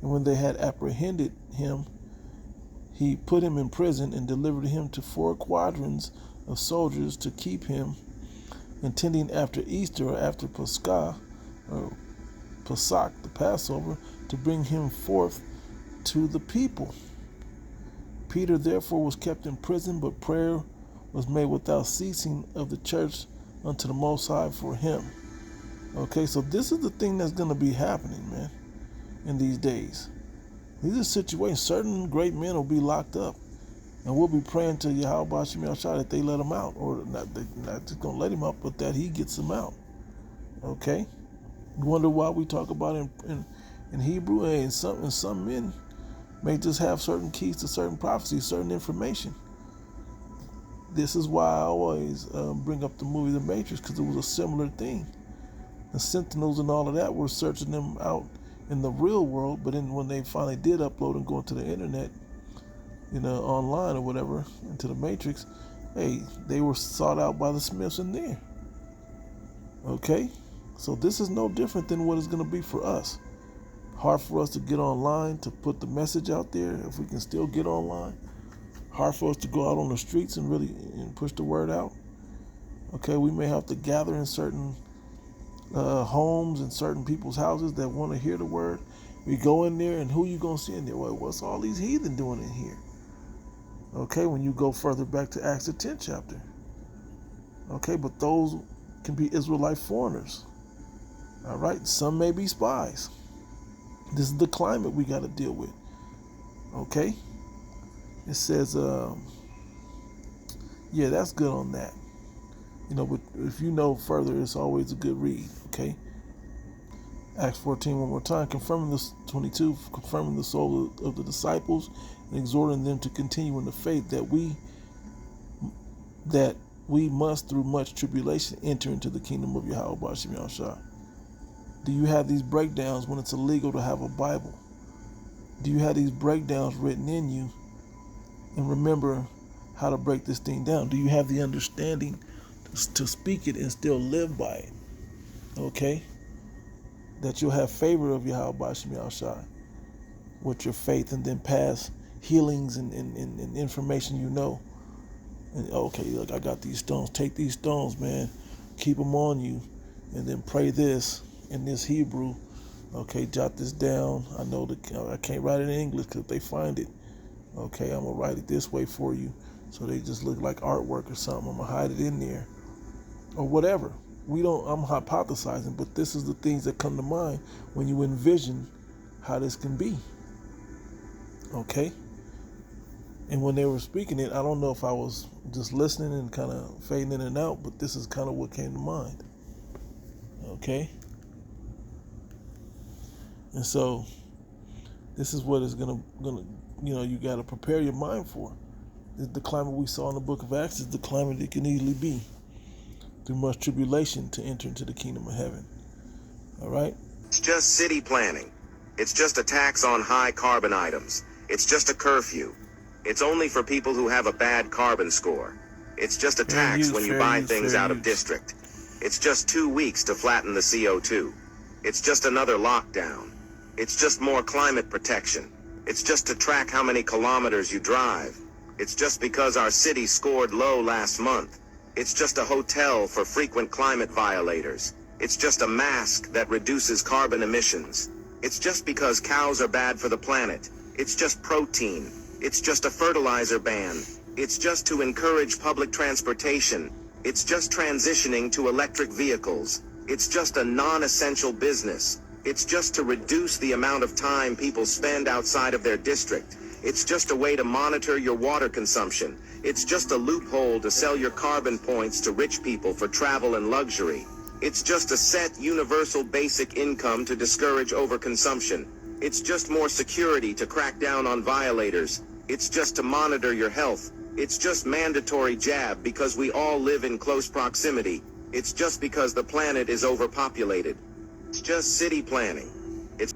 [SPEAKER 1] And when they had apprehended him, he put him in prison and delivered him to 4 quadrants of soldiers to keep him, intending after Easter or after Pascha, or Pesach, the Passover, to bring him forth to the people. Peter therefore was kept in prison, but prayer was made without ceasing of the church unto the Most High for him. Okay, so this is the thing that's going to be happening, man, in these days. These are situations. Certain great men will be locked up, and we'll be praying to Yahweh Hashem Yahshua that they let him out, or not just going to let him out, but that he gets them out. Okay? You wonder why we talk about in Hebrew, and some men may just have certain keys to certain prophecies, certain information. This is why I always bring up the movie The Matrix, because it was a similar thing. The Sentinels and all of that were searching them out in the real world, but then when they finally did upload and go into the internet, online or whatever, into the Matrix, hey, they were sought out by the Smiths in there. Okay? So this is no different than what it's going to be for us. Hard for us to get online, to put the message out there, if we can still get online. Hard for us to go out on the streets and really push the word out. Okay, we may have to gather in certain homes and certain people's houses that want to hear the word. We go in there, and who you going to see in there? Well, what's all these heathen doing in here? Okay, when you go further back to Acts the 10th chapter. Okay, but those can be Israelite foreigners. All right, some may be spies. This is the climate we got to deal with. Okay, it says, yeah, that's good on that. But if you know further, it's always a good read. Okay, Acts 14 one more time, confirming this 22, confirming the soul of the disciples and exhorting them to continue in the faith that we must through much tribulation enter into the kingdom of Yahweh Hashem Yahshua. Do you have these breakdowns when it's illegal to have a Bible? Do you have these breakdowns written in you and remember how to break this thing down? Do you have the understanding to speak it and still live by it? Okay? That you'll have favor of Yahweh Hashem Yahshua with your faith, and then pass healings and information And okay, look, I got these stones. Take these stones, man. Keep them on you. And then pray this in this Hebrew. Okay, jot this down. I know I can't write it in English because if they find it, okay, I'm going to write it this way for you. So they just look like artwork or something. I'm going to hide it in there. Or whatever. I'm hypothesizing, but this is the things that come to mind when you envision how this can be. Okay? And when they were speaking it, I don't know if I was just listening and kind of fading in and out, but this is kind of what came to mind. Okay? And so, this is what is gonna you got to prepare your mind for. The climate we saw in the book of Acts is the climate it can easily be. Through much tribulation to enter into the kingdom of heaven. All right?
[SPEAKER 8] It's just city planning. It's just a tax on high carbon items. It's just a curfew. It's only for people who have a bad carbon score. It's just a tax when you buy things out of district. It's just 2 weeks to flatten the CO2. It's just another lockdown. It's just more climate protection. It's just to track how many kilometers you drive. It's just because our city scored low last month. It's just a hotel for frequent climate violators. It's just a mask that reduces carbon emissions. It's just because cows are bad for the planet. It's just protein. It's just a fertilizer ban. It's just to encourage public transportation. It's just transitioning to electric vehicles. It's just a non-essential business. It's just to reduce the amount of time people spend outside of their district. It's just a way to monitor your water consumption. It's just a loophole to sell your carbon points to rich people for travel and luxury. It's just a set universal basic income to discourage overconsumption. It's just more security to crack down on violators. It's just to monitor your health. It's just mandatory jab because we all live in close proximity. It's just because the planet is overpopulated. It's just city planning. It's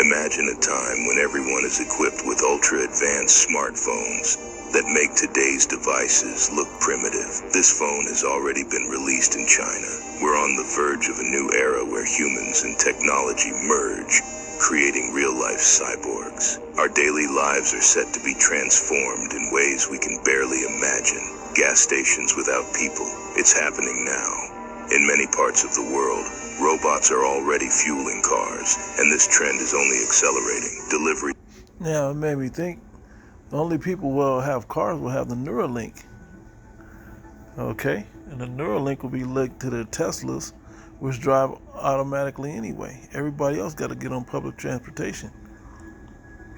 [SPEAKER 8] imagine a time when everyone is equipped with ultra-advanced smartphones that make today's devices look primitive. This phone has already been released in China. We're on the verge of a new era where humans and technology merge, creating real-life cyborgs. Our daily lives are set to be transformed in ways we can barely imagine. Gas stations without people. It's happening now. In many parts of the world, robots are already fueling cars, and this trend is only accelerating. Delivery.
[SPEAKER 1] Now, it made me think, the only people will have cars will have the Neuralink. Okay? And the Neuralink will be linked to their Teslas, which drive automatically anyway. Everybody else got to get on public transportation.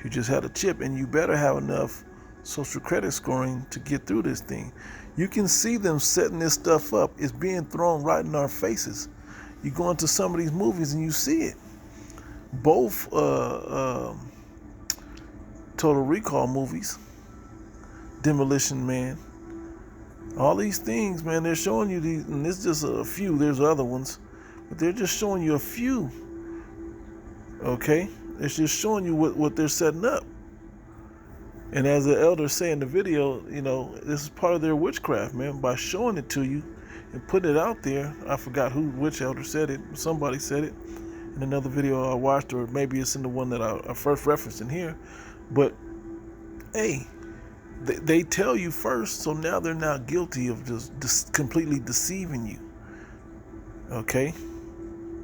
[SPEAKER 1] You just had a chip, and you better have enough social credit scoring to get through this thing. You can see them setting this stuff up. It's being thrown right in our faces. You go into some of these movies and you see it. Both Total Recall movies, Demolition Man, all these things, man, they're showing you these, and this is just a few, there's other ones, but they're just showing you a few, okay? It's just showing you what they're setting up. And as the elders say in the video, you know, this is part of their witchcraft, man, by showing it to you and putting it out there. I forgot which elder said it, somebody said it in another video I watched, or maybe it's in the one that I first referenced in here. But hey, they tell you first, so now they're now guilty of just completely deceiving you. Okay,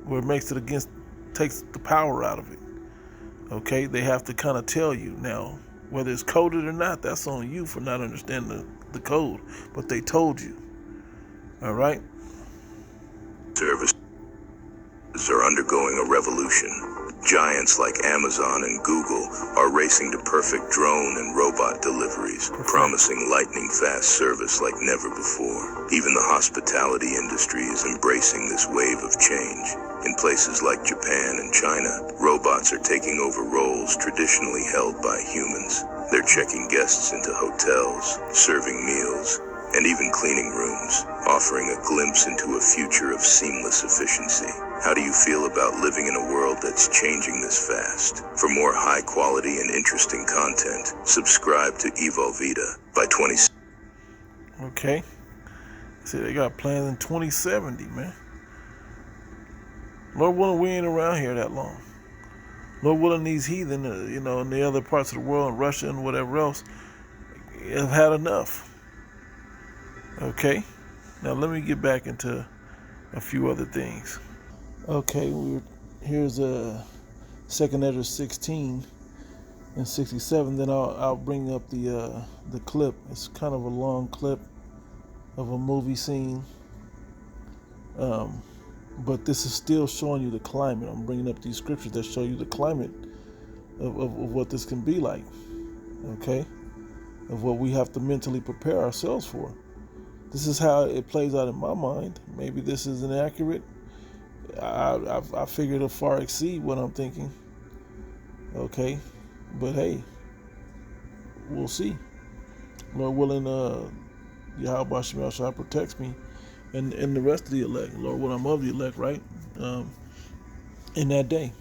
[SPEAKER 1] where it makes it takes the power out of it. Okay, they have to kind of tell you now, whether it's coded or not. That's on you for not understanding the code, but they told you. All right.
[SPEAKER 8] Services are undergoing a revolution. Giants like Amazon and Google are racing to perfect drone and robot deliveries, promising lightning-fast service like never before. Even the hospitality industry is embracing this wave of change. In places like Japan and China, robots are taking over roles traditionally held by humans. They're checking guests into hotels, serving meals, and even cleaning rooms, offering a glimpse into a future of seamless efficiency. How do you feel about living in a world that's changing this fast? For more high quality and interesting content, subscribe to Evolvita by 20.
[SPEAKER 1] Okay. See, they got plans in 2070, man. Lord willing, we ain't around here that long. Lord willing, these heathen, in the other parts of the world, Russia and whatever else, have had enough. Okay. Now let me get back into a few other things. Okay, here's 2 Ezra 16 and 67. Then I'll bring up the clip. It's kind of a long clip of a movie scene, but this is still showing you the climate. I'm bringing up these scriptures that show you the climate of what this can be like. Okay, of what we have to mentally prepare ourselves for. This is how it plays out in my mind. Maybe this is inaccurate. I figure it'll far exceed what I'm thinking. Okay, but hey, we'll see. Lord willing, Yahweh Shemel Shah protects me and the rest of the elect. Lord willing, I'm of the elect, right? In that day.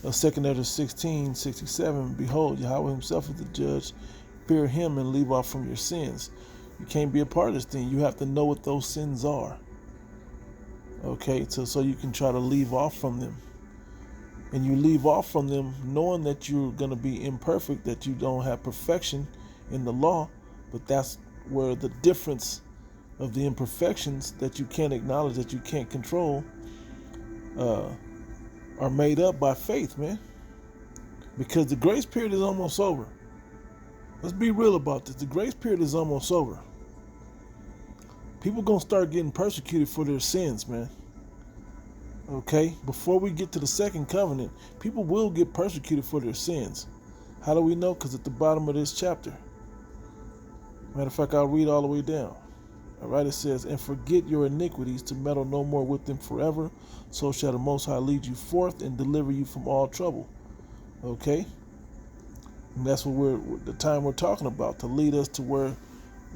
[SPEAKER 1] 2 Ezra 16:67. Behold, Yahweh himself is the judge. Fear him and leave off from your sins. You can't be a part of this thing. You have to know what those sins are. Okay, so you can try to leave off from them. And you leave off from them knowing that you're going to be imperfect, that you don't have perfection in the law. But that's where the difference of the imperfections that you can't acknowledge, that you can't control, are made up by faith, man. Because the grace period is almost over. Let's be real about this. The grace period is almost over. People gonna start getting persecuted for their sins, man. Okay? Before we get to the second covenant, people will get persecuted for their sins. How do we know? Because at the bottom of this chapter, matter of fact, I'll read all the way down. All right, it says, and forget your iniquities to meddle no more with them forever. So shall the Most High lead you forth and deliver you from all trouble. Okay? And that's what the time we're talking about, to lead us to where,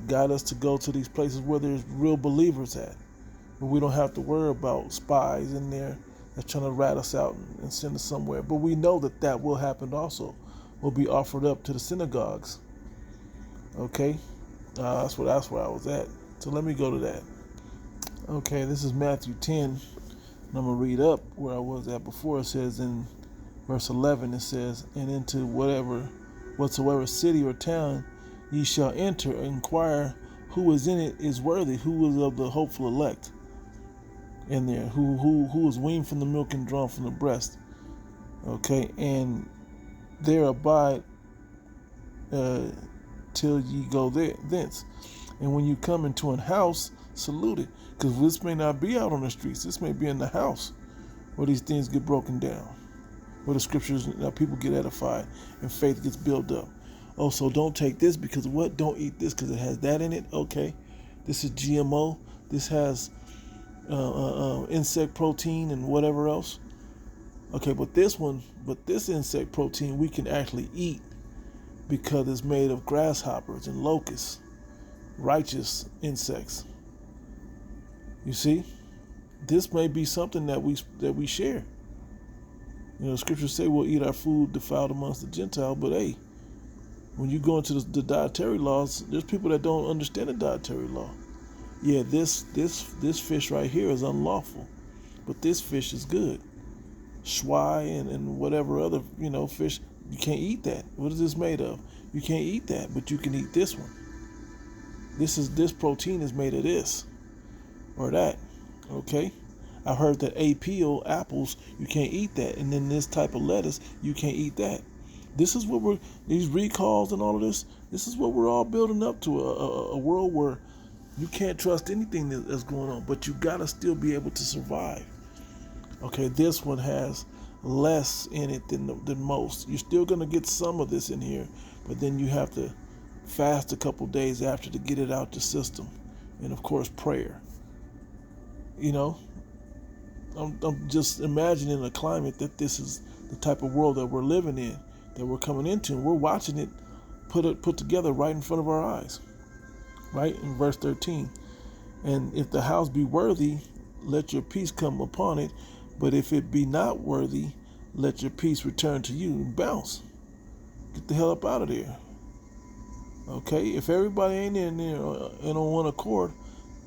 [SPEAKER 1] guide us to go to these places where there's real believers at. Where we don't have to worry about spies in there that's trying to rat us out and send us somewhere. But we know that that will happen also. Will be offered up to the synagogues. Okay? That's where I was at. So let me go to that. Okay, this is Matthew 10. And I'm going to read up where I was at before. It says in verse 11, it says, and into whatsoever city or town ye shall enter, inquire who is in it is worthy, who is of the hopeful elect in there, who is weaned from the milk and drawn from the breast. Okay, and there abide till ye go thence. And when you come into an house, salute it. Because this may not be out on the streets. This may be in the house where these things get broken down, where the scriptures, people get edified and faith gets built up. Oh, so don't take this because what? Don't eat this because it has that in it. Okay, this is GMO. This has insect protein and whatever else. Okay, but this insect protein we can actually eat because it's made of grasshoppers and locusts, righteous insects. You see, this may be something that we share. You know, scriptures say we'll eat our food defiled amongst the Gentiles, but hey, when you go into the dietary laws, there's people that don't understand the dietary law. Yeah, this fish right here is unlawful, but this fish is good. Swai and whatever other fish, you can't eat that. What is this made of? You can't eat that, but you can eat this one. This protein is made of this or that. Okay, I heard that apples, you can't eat that, and then this type of lettuce, you can't eat that. This is what these recalls and all of this. This is what we're all building up to, a world where you can't trust anything that's going on, but you gotta still be able to survive. Okay, this one has less in it than most. You're still gonna get some of this in here, but then you have to fast a couple days after to get it out the system, and of course prayer. I'm just imagining a climate that this is the type of world that we're living in, that we're coming into, and we're watching it put together right in front of our eyes. Right in verse 13, and if the house be worthy, let your peace come upon it, but if it be not worthy, let your peace return to you. And bounce, get the hell up out of there. Okay, if everybody ain't in there and on one accord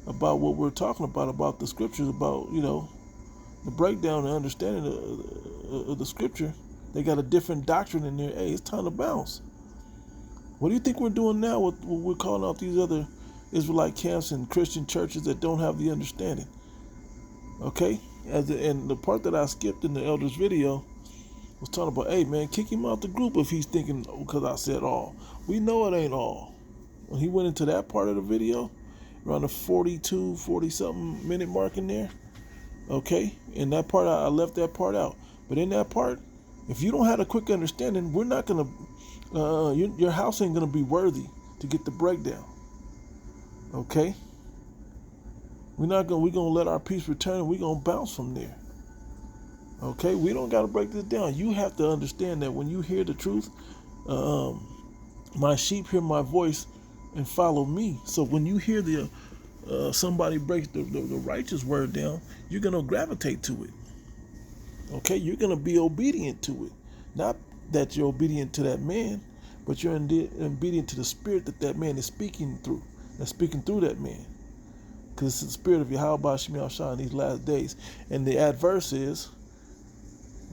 [SPEAKER 1] about what we're talking about the scriptures, about the breakdown and understanding of the scripture, they got a different doctrine in there. Hey, it's time to bounce. What do you think we're doing now with we're calling out these other Israelite camps and Christian churches that don't have the understanding? Okay, and the part that I skipped in the elders video was talking about, hey man, kick him out the group if he's thinking because I said all. We know it ain't all. When he went into that part of the video, around the 40 something minute mark in there, okay, in that part I left that part out. But in that part, if you don't have a quick understanding, we're not gonna your house ain't gonna be worthy to get the breakdown. Okay, we're gonna let our peace return, and we're gonna bounce from there. Okay, we don't gotta break this down. You have to understand that when you hear the truth, my sheep hear my voice and follow me. So when you hear somebody break the righteous word down, you're gonna gravitate to it. Okay, you're gonna be obedient to it. Not that you're obedient to that man, but you're obedient to the spirit that man is speaking through. That's speaking through that man. Because it's the spirit of Yahweh Shem Yahshua in these last days. And the adverse is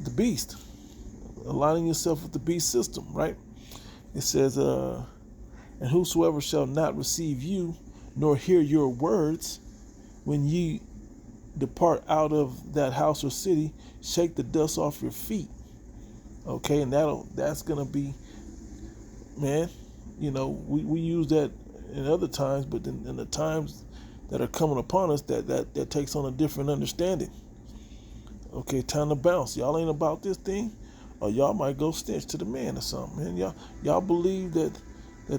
[SPEAKER 1] the beast. Aligning yourself with the beast system, right? It says, and whosoever shall not receive you, nor hear your words, when ye depart out of that house or city, shake the dust off your feet. Okay, and that's gonna be, man, we use that in other times, but in the times that are coming upon us, that takes on a different understanding. Okay, time to bounce. Y'all ain't about this thing, or y'all might go snitch to the man or something. Man, y'all believe that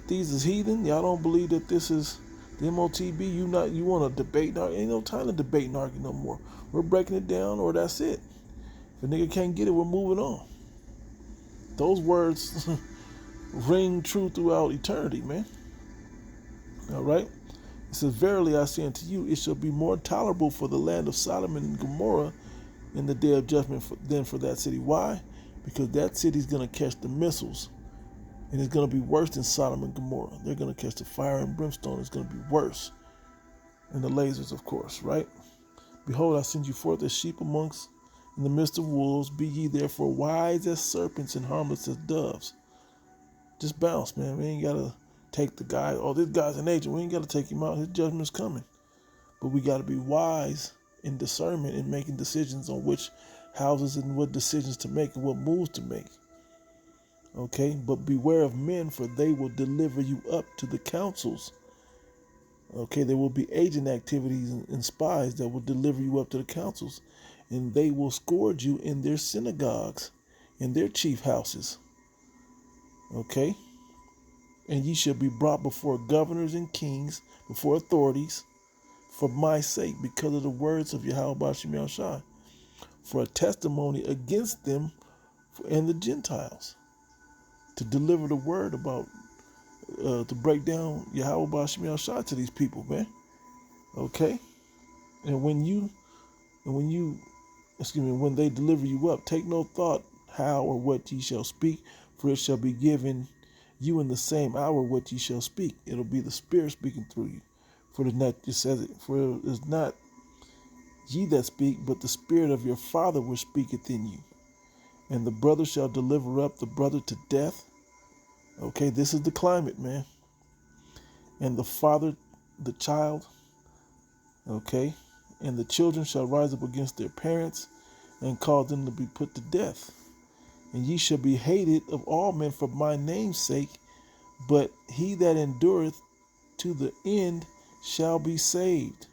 [SPEAKER 1] these is heathen. Y'all don't believe that this is the MOTB. You want to debate? Ain't no time to debate and argue no more. We're breaking it down, or that's it. If a nigga can't get it, we're moving on. Those words ring true throughout eternity, man. All right? It says, verily I say unto you, it shall be more tolerable for the land of Sodom and Gomorrah in the day of judgment than for that city. Why? Because that city's going to catch the missiles, and it's going to be worse than Sodom and Gomorrah. They're going to catch the fire and brimstone. It's going to be worse. And the lasers, of course, right? Behold, I send you forth as sheep amongst in the midst of wolves. Be ye therefore wise as serpents and harmless as doves. Just bounce, man. We ain't got to take the guy. Oh, this guy's an agent. We ain't got to take him out. His judgment's coming. But we got to be wise in discernment and making decisions on which houses and what decisions to make and what moves to make. Okay? But beware of men, for they will deliver you up to the councils. Okay? There will be agent activities and spies that will deliver you up to the councils. And they will scourge you in their synagogues, in their chief houses. Okay? And ye shall be brought before governors and kings, before authorities, for my sake, because of the words of Yahweh Bashim Yahushai, for a testimony against them and the Gentiles, to deliver the word about, to break down Yahweh Bashim Yahushai to these people, man. Okay? And when they deliver you up, take no thought how or what ye shall speak, for it shall be given you in the same hour what ye shall speak. It'll be the Spirit speaking through you. For it says it, for it is not ye that speak, but the Spirit of your Father which speaketh in you. And the brother shall deliver up the brother to death. Okay, this is the climate, man. And the father, the child. Okay, and the children shall rise up against their parents and cause them to be put to death. And ye shall be hated of all men for my name's sake, but he that endureth to the end shall be saved.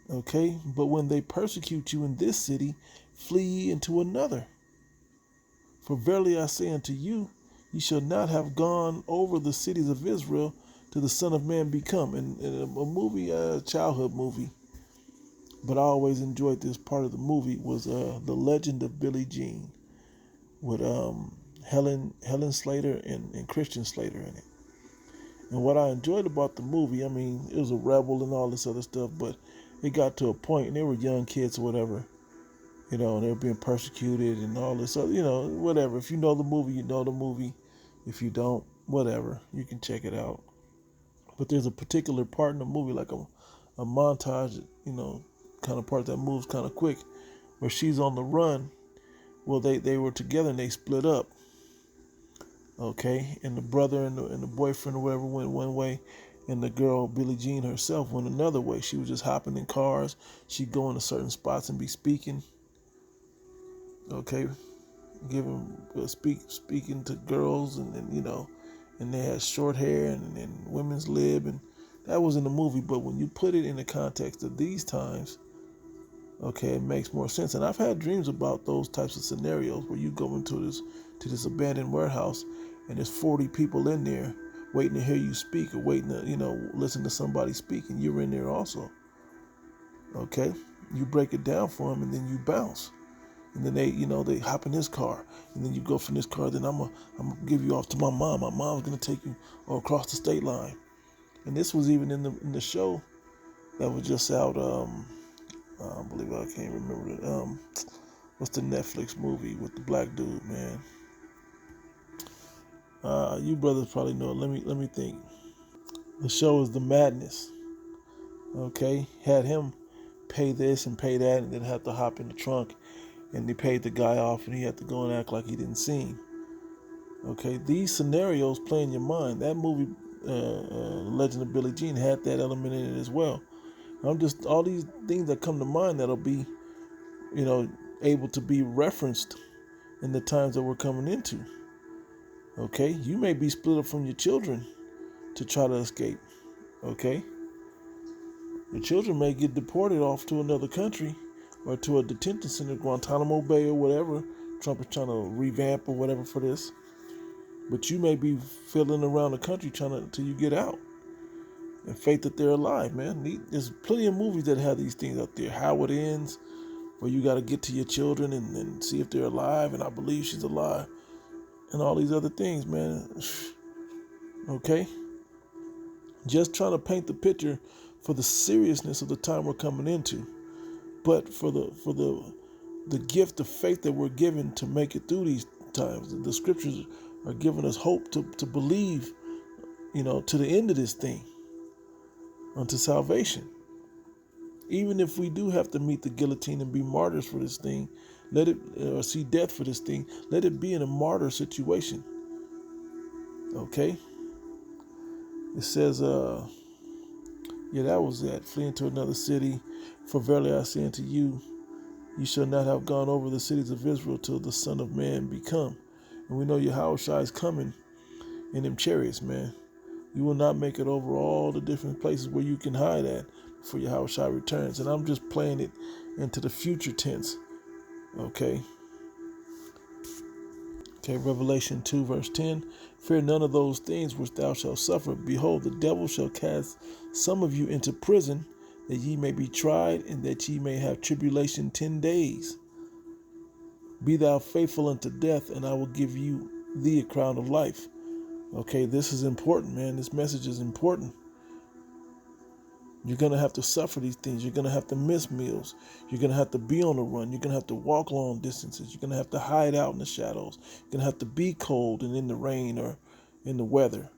[SPEAKER 1] Okay, but when they persecute you in this city, flee ye into another. For verily I say unto you, ye shall not have gone over the cities of Israel till the Son of Man be come. And a movie, a childhood movie, but I always enjoyed this part of the movie, was The Legend of Billie Jean, with Helen Slater and Christian Slater in it. And what I enjoyed about the movie, I mean, it was a rebel and all this other stuff, but it got to a point, and they were young kids or whatever, you know, and they were being persecuted and all this other, you know, whatever. If you know the movie, you know the movie. If you don't, whatever, you can check it out. But there's a particular part in the movie, like a montage, you know, kind of part that moves kind of quick, where she's on the run. Well, they were together and they split up. Okay, and the brother and the boyfriend or whatever went one way, and the girl, Billie Jean herself, went another way. She was just hopping in cars. She'd go into certain spots and be speaking. Okay, speaking to girls, and you know, and they had short hair and women's lib, and that was in the movie. But when you put it in the context of these times, okay, it makes more sense. And I've had dreams about those types of scenarios where you go into this abandoned warehouse, and there's 40 people in there waiting to hear you speak, or waiting to, you know, listen to somebody speak, and you're in there also. Okay, you break it down for them, and then you bounce, and then they hop in this car, and then you go from this car. Then I'm gonna give you off to my mom. My mom's gonna take you across the state line. And this was even in the show that was just out. I believe, I can't remember it. What's the Netflix movie with the black dude, man? You brothers probably know it. Let me think. The show is The Madness. Okay, had him pay this and pay that, and then have to hop in the trunk, and they paid the guy off, and he had to go and act like he didn't see him. Okay, these scenarios play in your mind. That movie, Legend of Billie Jean, had that element in it as well. I'm just, all these things that come to mind that'll be, you know, able to be referenced in the times that we're coming into. Okay, you may be split up from your children to try to escape. Okay, your children may get deported off to another country or to a detention center, Guantanamo Bay or whatever. Trump is trying to revamp or whatever for this. But you may be fiddling around the country trying to until you get out. And faith that they're alive, man. There's plenty of movies that have these things out there. How It Ends, where you got to get to your children and see if they're alive. And I believe she's alive. and all these other things, man. Okay? Just trying to paint the picture for the seriousness of the time we're coming into, but for the gift of faith that we're given to make it through these times. The scriptures are giving us hope to believe, to the end of this thing, unto salvation. Even if we do have to meet the guillotine and be martyrs for this thing, let it see death for this thing. Let it be in a martyr situation. Okay. It says, that was that. Flee into another city, for verily I say unto you, you shall not have gone over the cities of Israel till the Son of Man be come. And we know Yahushua is coming in them chariots, man. You will not make it over all the different places where you can hide at before Yahushua returns. And I'm just playing it into the future tense. Okay. Okay, Revelation 2, verse 10. Fear none of those things which thou shalt suffer. Behold, the devil shall cast some of you into prison, that ye may be tried, and that ye may have tribulation 10 days. Be thou faithful unto death, and I will give thee a crown of life. Okay, this is important, man. This message is important. You're going to have to suffer these things. You're going to have to miss meals. You're going to have to be on the run. You're going to have to walk long distances. You're going to have to hide out in the shadows. You're going to have to be cold and in the rain or in the weather,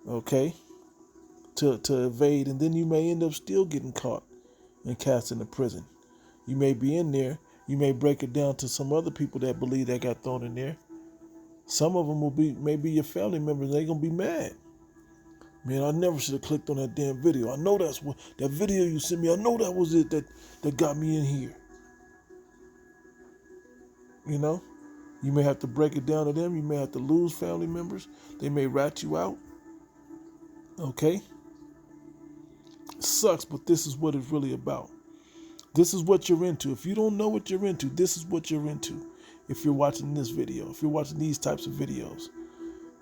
[SPEAKER 1] okay, to evade. And then you may end up still getting caught and cast into prison. You may be in there. You may break it down to some other people that believe they got thrown in there. Some of them maybe your family members. They're going to be mad. Man, I never should have clicked on that damn video. I know that's what that video you sent me. I know that was it that got me in here. You may have to break it down to them. You may have to lose family members. They may rat you out. Okay? It sucks, but this is what it's really about. This is what you're into. If you don't know what you're into, this is what you're into. If you're watching this video, if you're watching these types of videos.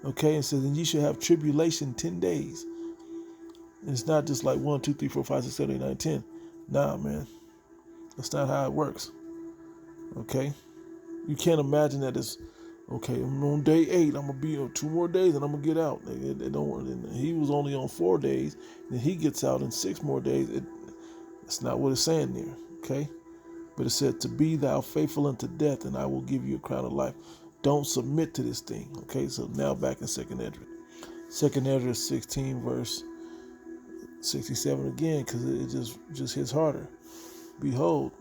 [SPEAKER 1] Okay, it says, and ye shall have tribulation 10 days. And it's not just like 1, 2, 3, 4, 5, 6, 7, 8, 9, 10. Nah, man. That's not how it works. Okay? You can't imagine that it's, okay, I'm on day 8. I'm going to be on 2 more days and I'm going to get out. It don't work. He was only on 4 days. And he gets out in 6 more days. That's not what it's saying there. Okay? But it said, to be thou faithful unto death, and I will give you a crown of life. Don't submit to this thing. Okay, so now back in 2nd Ezra. 2nd Ezra 16, verse 67 again, because it just hits harder. Behold,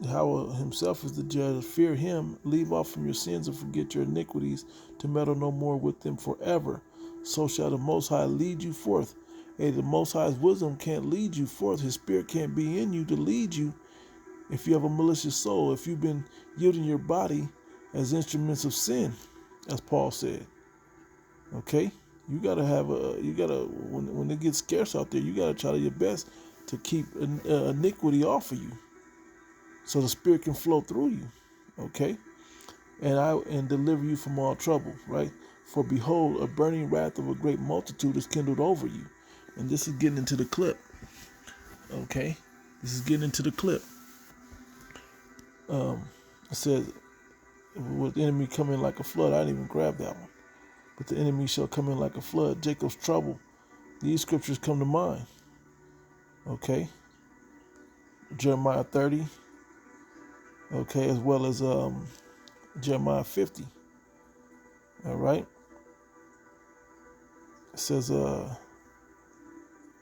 [SPEAKER 1] Yahweh himself is the judge. Fear him, leave off from your sins and forget your iniquities, to meddle no more with them forever. So shall the Most High lead you forth. Hey, the Most High's wisdom can't lead you forth. His spirit can't be in you to lead you if you have a malicious soul, if you've been yielding your body as instruments of sin, as Paul said. Okay? You gotta when it gets scarce out there, you gotta try your best to keep iniquity off of you, so the spirit can flow through you. Okay? And deliver you from all trouble, right? For behold, a burning wrath of a great multitude is kindled over you. And this is getting into the clip. Okay? This is getting into the clip. It says, with the enemy coming like a flood. I didn't even grab that one. But the enemy shall come in like a flood. Jacob's trouble. These scriptures come to mind. Okay. Jeremiah 30. Okay, as well as Jeremiah 50. All right. It says,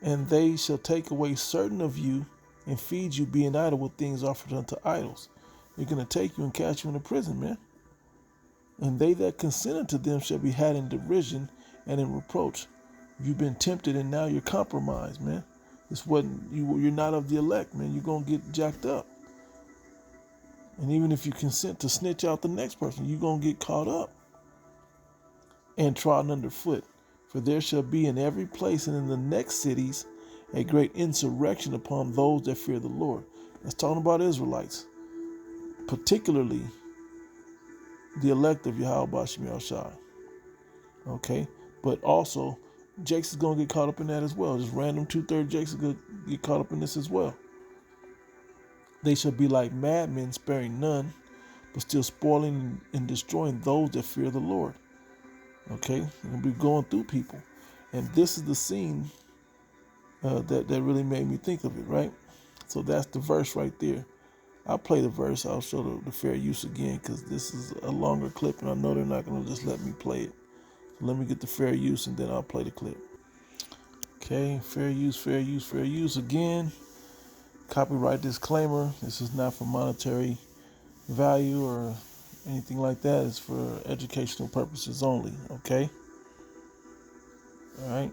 [SPEAKER 1] and they shall take away certain of you and feed you, being idle with things offered unto idols. They're going to take you and cast you into prison, man. And they that consent unto them shall be had in derision and in reproach. You've been tempted and now you're compromised, man. This wasn't you're not of the elect, man. You're gonna get jacked up. And even if you consent to snitch out the next person, you're gonna get caught up and trodden underfoot. For there shall be in every place and in the next cities a great insurrection upon those that fear the Lord. That's talking about Israelites, particularly the elect of Yahweh Bashim Yahushua. Okay? But also, Jakes is going to get caught up in that as well. Just random 2/3 Jakes is going to get caught up in this as well. They shall be like madmen, sparing none. but still spoiling and destroying those that fear the Lord. Okay, you're gonna be going through people, and this is the scene that really made me think of it, right? So that's the verse right there. I'll play the verse. I'll show the fair use again because this is a longer clip, and I know they're not gonna just let me play it. So let me get the fair use, and then I'll play the clip. Okay, fair use, fair use, fair use again. Copyright disclaimer. This is not for monetary value or anything like that. It's for educational purposes only. Okay. All right.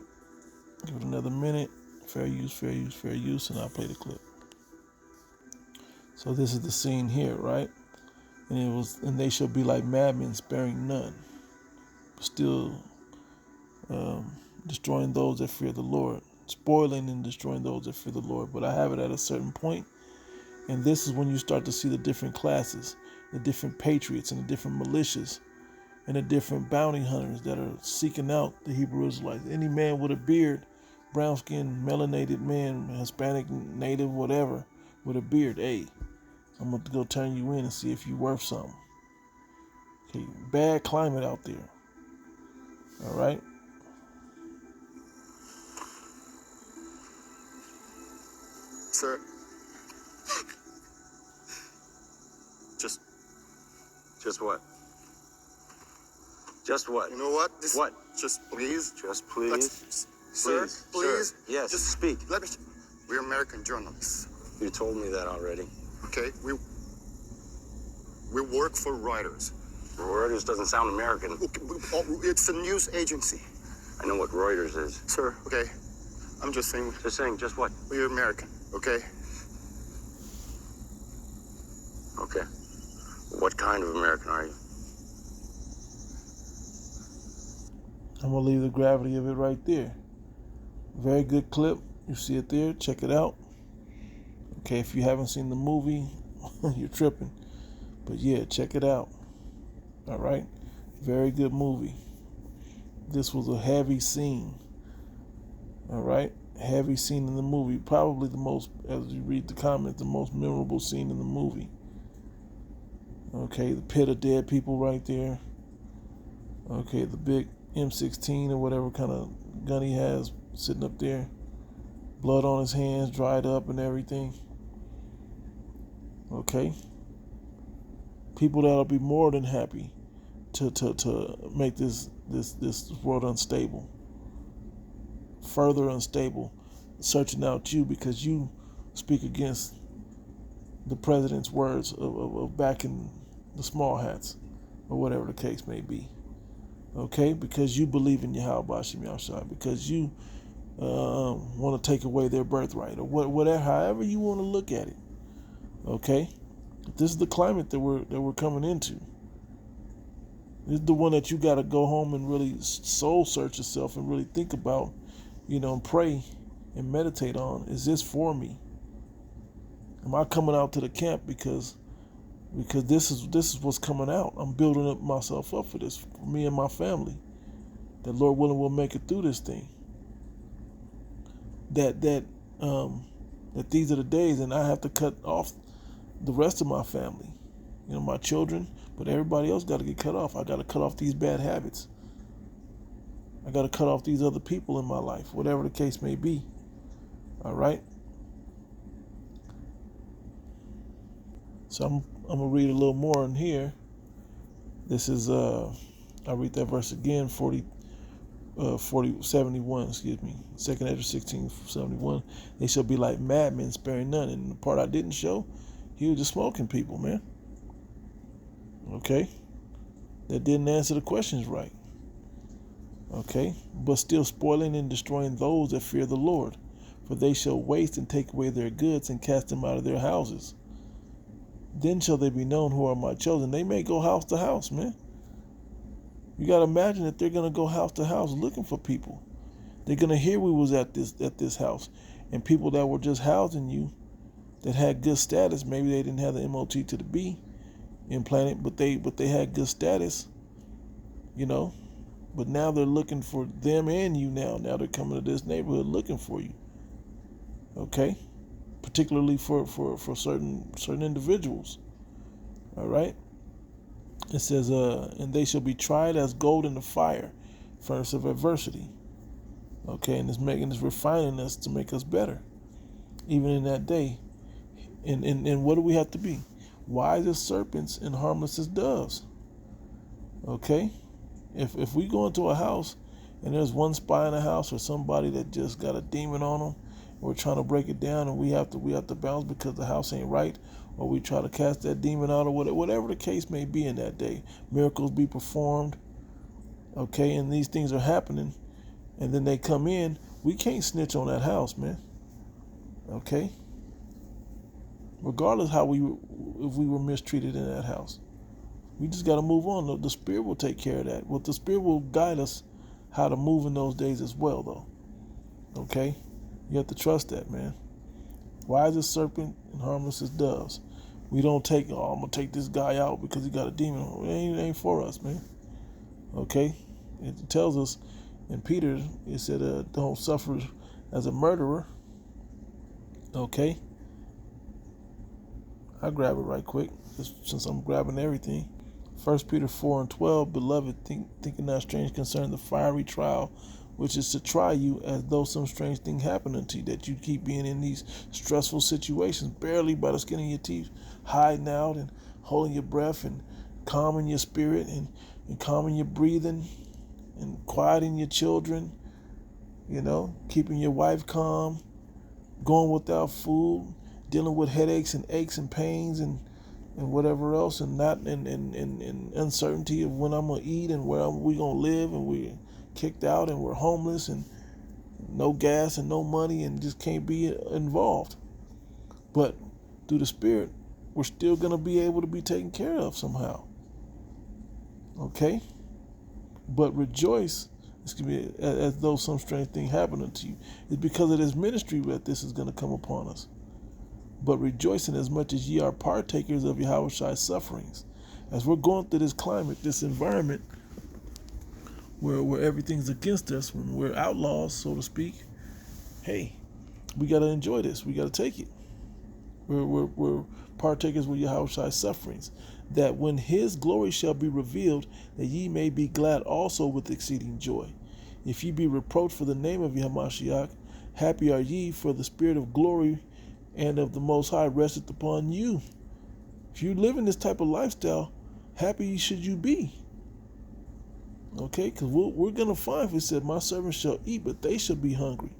[SPEAKER 1] Give it another minute. Fair use, fair use, fair use, and I'll play the clip. So this is the scene here, right? And they shall be like madmen, sparing none, still destroying those that fear the Lord, spoiling and destroying those that fear the Lord. But I have it at a certain point, and this is when you start to see the different classes, the different patriots and the different militias, and the different bounty hunters that are seeking out the Hebrew Israelites. Any man with a beard, brown-skinned, melanated man, Hispanic, native, whatever, with a beard, hey, I'm going to go turn you in and see if you're worth something. Okay, bad climate out there. All right?
[SPEAKER 6] Sir. Just what?
[SPEAKER 4] Just what?
[SPEAKER 6] You know what?
[SPEAKER 4] What?
[SPEAKER 6] Just please.
[SPEAKER 4] Just please.
[SPEAKER 6] Sir, please.
[SPEAKER 4] Sir. Yes.
[SPEAKER 6] Just
[SPEAKER 4] speak.
[SPEAKER 6] Let me. We're American journalists.
[SPEAKER 4] You told me that already.
[SPEAKER 6] Okay. We work for Reuters.
[SPEAKER 4] Reuters doesn't sound American.
[SPEAKER 6] It's a news agency.
[SPEAKER 4] I know what Reuters is.
[SPEAKER 6] Sir, okay. I'm just saying.
[SPEAKER 4] Just saying. Just what?
[SPEAKER 6] We're American. Okay.
[SPEAKER 4] Okay. What kind of American are you?
[SPEAKER 1] I'm going to leave the gravity of it right there. Very good clip. You see it there. Check it out. Okay, if you haven't seen the movie, you're tripping. But yeah, check it out. All right? Very good movie. This was a heavy scene. All right? Heavy scene in the movie. Probably the most, as you read the comments, the most memorable scene in the movie. Okay, the pit of dead people right there. Okay, the big M16 or whatever kind of gun he has sitting up there. Blood on his hands, dried up and everything. Okay. People that'll be more than happy to make this world unstable. Further unstable. Searching out you because you speak against the president's words of backing the small hats or whatever the case may be. Okay, because you believe in Yahweh Bashim Yahshua, because you want to take away their birthright, or whatever, however you want to look at it. Okay, this is the climate that we're coming into. This is the one that you got to go home and really soul search yourself and really think about, and pray and meditate on. Is this for me? Am I coming out to the camp because this is what's coming out? I'm building up myself up for this, for me and my family. That Lord willing we'll make it through this thing. That these are the days, and I have to cut off the rest of my family. My children, but everybody else got to get cut off. I got to cut off these bad habits. I got to cut off these other people in my life, whatever the case may be. All right. So I'm gonna read a little more in here. This is I'll read that verse again, 71, excuse me. 2nd Ezra 16:71. They shall be like madmen, sparing none. And the part I didn't show, he was just smoking people, man. Okay? That didn't answer the questions right. Okay? But still spoiling and destroying those that fear the Lord. For they shall waste and take away their goods and cast them out of their houses. Then shall they be known who are my chosen. They may go house to house, man. You got to imagine that they're going to go house to house looking for people. They're going to hear we was at this house. And people that were just housing you, that had good status, maybe they didn't have the MOT to the B implanted, but they had good status, But now they're looking for them and you now. Now they're coming to this neighborhood looking for you. Okay? Particularly for certain individuals. All right? It says, and they shall be tried as gold in the fire, furnace of adversity. Okay, and it's refining us to make us better, even in that day. And what do we have to be? Wise as serpents and harmless as doves. Okay? If we go into a house and there's one spy in the house or somebody that just got a demon on them, we're trying to break it down and we have to bounce because the house ain't right, or we try to cast that demon out, or whatever the case may be in that day. Miracles be performed. Okay, and these things are happening, and then they come in. We can't snitch on that house, man. Okay? Regardless if we were mistreated in that house. We just got to move on. The Spirit will take care of that. Well, the Spirit will guide us how to move in those days as well, though. Okay? You have to trust that, man. Wise as serpent and harmless as doves. We don't take, I'm going to take this guy out because he got a demon. It ain't for us, man. Okay? It tells us in Peter, it said, don't suffer as a murderer. Okay? I'll grab it right quick, since I'm grabbing everything. 1 Peter 4:12, beloved, thinking not strange concerning the fiery trial, which is to try you as though some strange thing happened unto you, that you keep being in these stressful situations, barely by the skin of your teeth, hiding out and holding your breath and calming your spirit and calming your breathing and quieting your children, keeping your wife calm, going without food, dealing with headaches and aches and pains and whatever else, and not in uncertainty of when I'm going to eat and where we going to live, and we're kicked out and we're homeless and no gas and no money and just can't be involved. But through the Spirit, we're still going to be able to be taken care of somehow. Okay? But rejoice, it's going to be as though some strange thing happened unto you. It's because of this ministry that this is going to come upon us. But rejoicing as much as ye are partakers of Yahweh's sufferings. As we're going through this climate, this environment, where everything's against us, when we're outlaws, so to speak, hey, we got to enjoy this. We got to take it. We're partakers with Yahweh's sufferings, that when his glory shall be revealed, that ye may be glad also with exceeding joy. If ye be reproached for the name of Yahamashiach, happy are ye, for the spirit of glory and of the Most High resteth upon you. If you live in this type of lifestyle, happy should you be. Okay, because we're going to find, if it said, my servants shall eat, but they shall be hungry.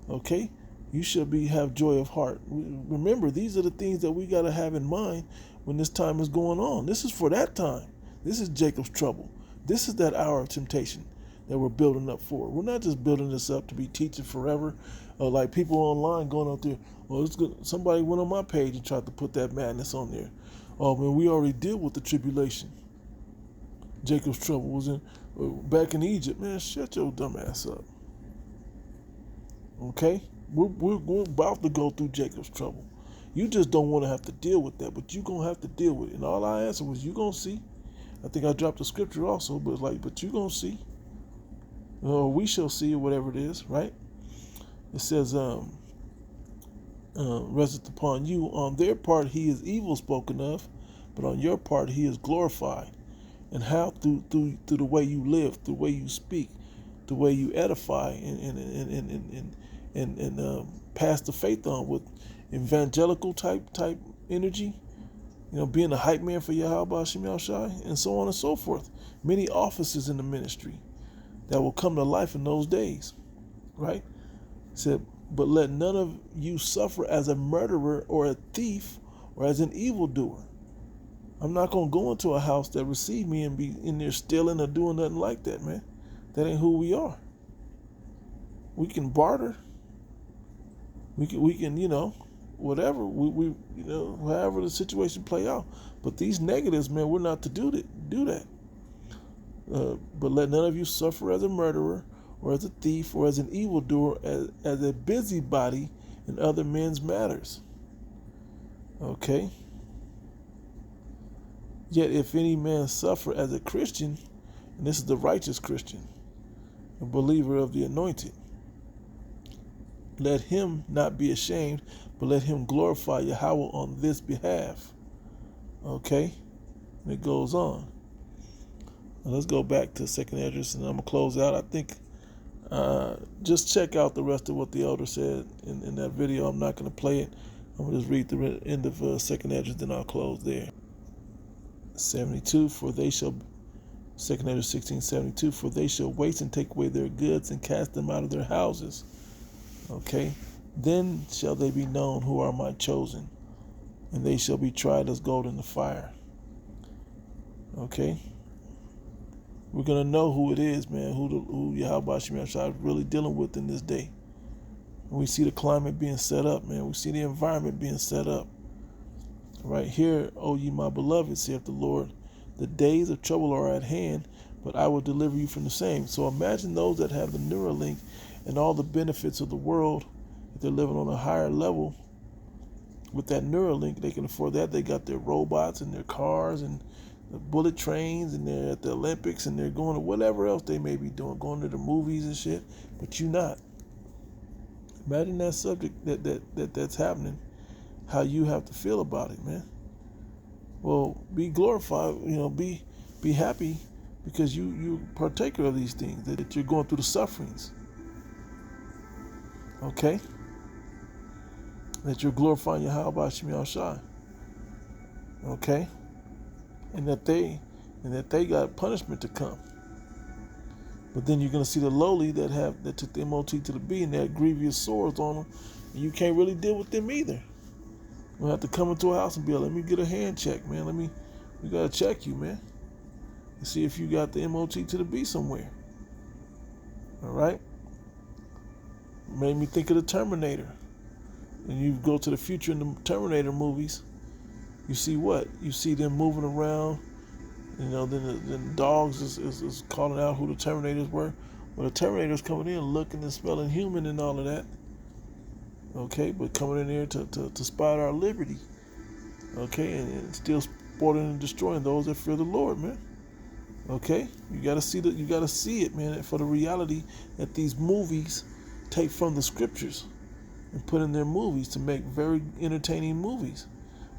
[SPEAKER 1] Okay, you shall have joy of heart. Remember, these are the things that we got to have in mind when this time is going on. This is for that time. This is Jacob's trouble. This is that hour of temptation that we're building up for. We're not just building this up to be teaching forever. Like people online going out there, it's good. Somebody went on my page and tried to put that madness on there. Oh man, we already deal with the tribulation. Jacob's trouble was back in Egypt. Man, shut your dumb ass up. Okay, we're about to go through Jacob's trouble. You just don't want to have to deal with that, but you're gonna have to deal with it. And all I answered was, you gonna see. I think I dropped the scripture also, but but you gonna see. We shall see, or whatever it is, right? It says, resteth upon you. On their part he is evil spoken of, but on your part he is glorified. And how? Through the way you live, the way you speak, the way you edify and pass the faith on with evangelical type energy. Being a hype man for Yahweh Shem Shai, and so on and so forth. Many offices in the ministry that will come to life in those days, right? It said, but let none of you suffer as a murderer or a thief or as an evildoer. I'm not going to go into a house that receive me and be in there stealing or doing nothing like that, man. That ain't who we are. We can barter. We can, whatever. We however the situation play out. But these negatives, man, we're not to do that. But let none of you suffer as a murderer or as a thief or as an evildoer, as a busybody in other men's matters. Okay? Yet if any man suffer as a Christian, and this is the righteous Christian, a believer of the anointed, let him not be ashamed, but let him glorify Yahweh on this behalf. Okay? And it goes on. Now let's go back to second address, and I'm gonna close out. I think just check out the rest of what the elder said in that video. I'm not gonna play it. I'm gonna just read the end of second address, then I'll close there. 72, for they shall, second address 1672, for they shall waste and take away their goods and cast them out of their houses. Okay, then shall they be known who are my chosen, and they shall be tried as gold in the fire. Okay, we're gonna know who it is, man, who Yahweh Shemel Shai is really dealing with in this day. We see the climate being set up, man. We see the environment being set up. Right here, O ye my beloved, saith the Lord, the days of trouble are at hand, but I will deliver you from the same. So imagine those that have the Neuralink and all the benefits of the world. If they're living on a higher level with that Neuralink, they can afford that. They got their robots and their cars and the bullet trains, and they're at the Olympics, and they're going to whatever else they may be doing, going to the movies and shit, but you're not. Imagine that subject that's happening, how you have to feel about it, man. Well, be glorified, be happy, because you partaker of these things, that you're going through the sufferings. Okay? That you're glorifying Yahweh Shemel Shai. Okay? And that they got punishment to come. But then you're going to see the lowly that took the MOT to the B, and they had grievous sores on them, and you can't really deal with them either. You'll have to come into a house and be like, let me get a hand check, man. We got to check you, man, and see if you got the MOT to the B somewhere. All right? Made me think of the Terminator. And you go to the future in the Terminator movies, you see what? You see them moving around. Then the dogs is calling out who the Terminators were. Well, the Terminators coming in looking and smelling human and all of that. Okay, but coming in here to spite our liberty. Okay, and still spoiling and destroying those that fear the Lord, man. Okay, you gotta see it, man, for the reality that these movies take from the scriptures and put in their movies to make very entertaining movies.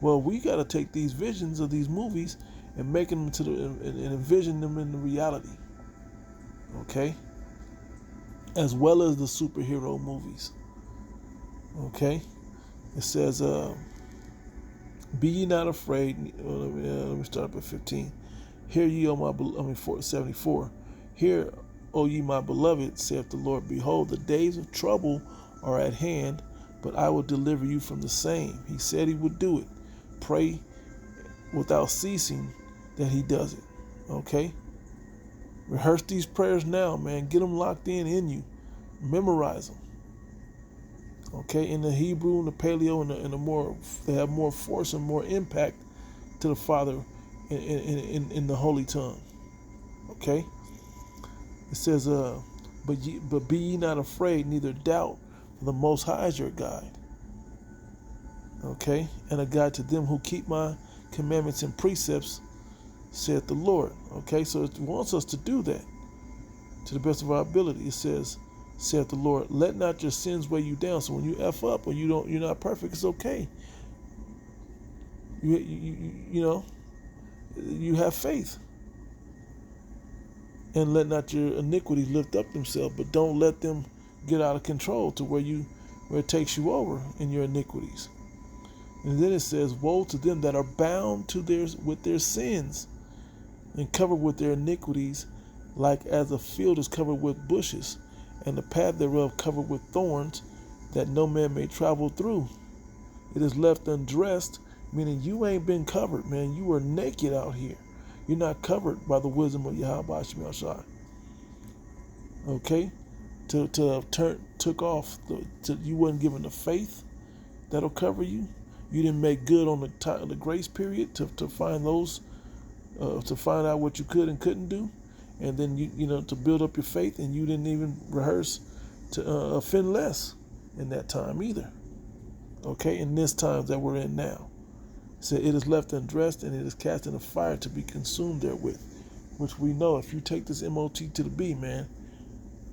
[SPEAKER 1] Well, we gotta take these visions of these movies and make them and envision them in the reality. Okay? As well as the superhero movies. Okay? It says, be ye not afraid. Let me start up at 15. Hear ye, O my 74. Hear, O ye my beloved, saith the Lord, behold, the days of trouble are at hand, but I will deliver you from the same. He said he would do it. Pray without ceasing that he does it. Okay? Rehearse these prayers now, man. Get them locked in you. Memorize them. Okay? In the Hebrew and the Paleo and the more, they have more force and more impact to the Father in the Holy Tongue. Okay? It says, but be ye not afraid, neither doubt, for the Most High is your guide. Okay? And a guide to them who keep my commandments and precepts, saith the Lord. Okay, so it wants us to do that to the best of our ability. It says, saith the Lord, let not your sins weigh you down. So when you F up or you're not perfect, it's okay. You have faith. And let not your iniquities lift up themselves, but don't let them get out of control to where it takes you over in your iniquities. And then it says, woe to them that are bound with their sins and covered with their iniquities, like as a field is covered with bushes, and the path thereof covered with thorns, that no man may travel through. It is left undressed, meaning you ain't been covered, man. You are naked out here. You're not covered by the wisdom of Yahweh Shemel Shai. Okay? To have took off, you wasn't given the faith that'll cover you. You didn't make good on the grace period to find those, to find out what you could and couldn't do, and then to build up your faith, and you didn't even rehearse to offend less in that time either. Okay, in this time that we're in now, so it is left undressed, and it is cast in a fire to be consumed therewith, which we know if you take this MOT to the B, man.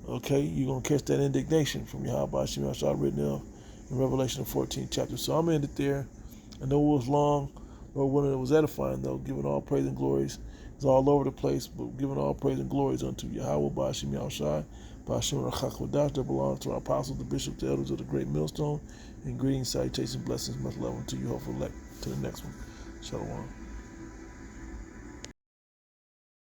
[SPEAKER 1] Okay, you're gonna catch that indignation from Yahweh Shemel Shai written in Revelation 14 chapter. So I'm in it there. I know it was long, or when it was edifying, though, giving all praise and glories. It's all over the place, but giving all praise and glories unto Yahweh, Ba'ashim Yahushai, Ba'ashim Rachakodash, that belongs to our apostles, the bishops, the elders of the great millstone. And greetings, salutations, blessings, much love unto you. Hopefully, to the next one. Shalom.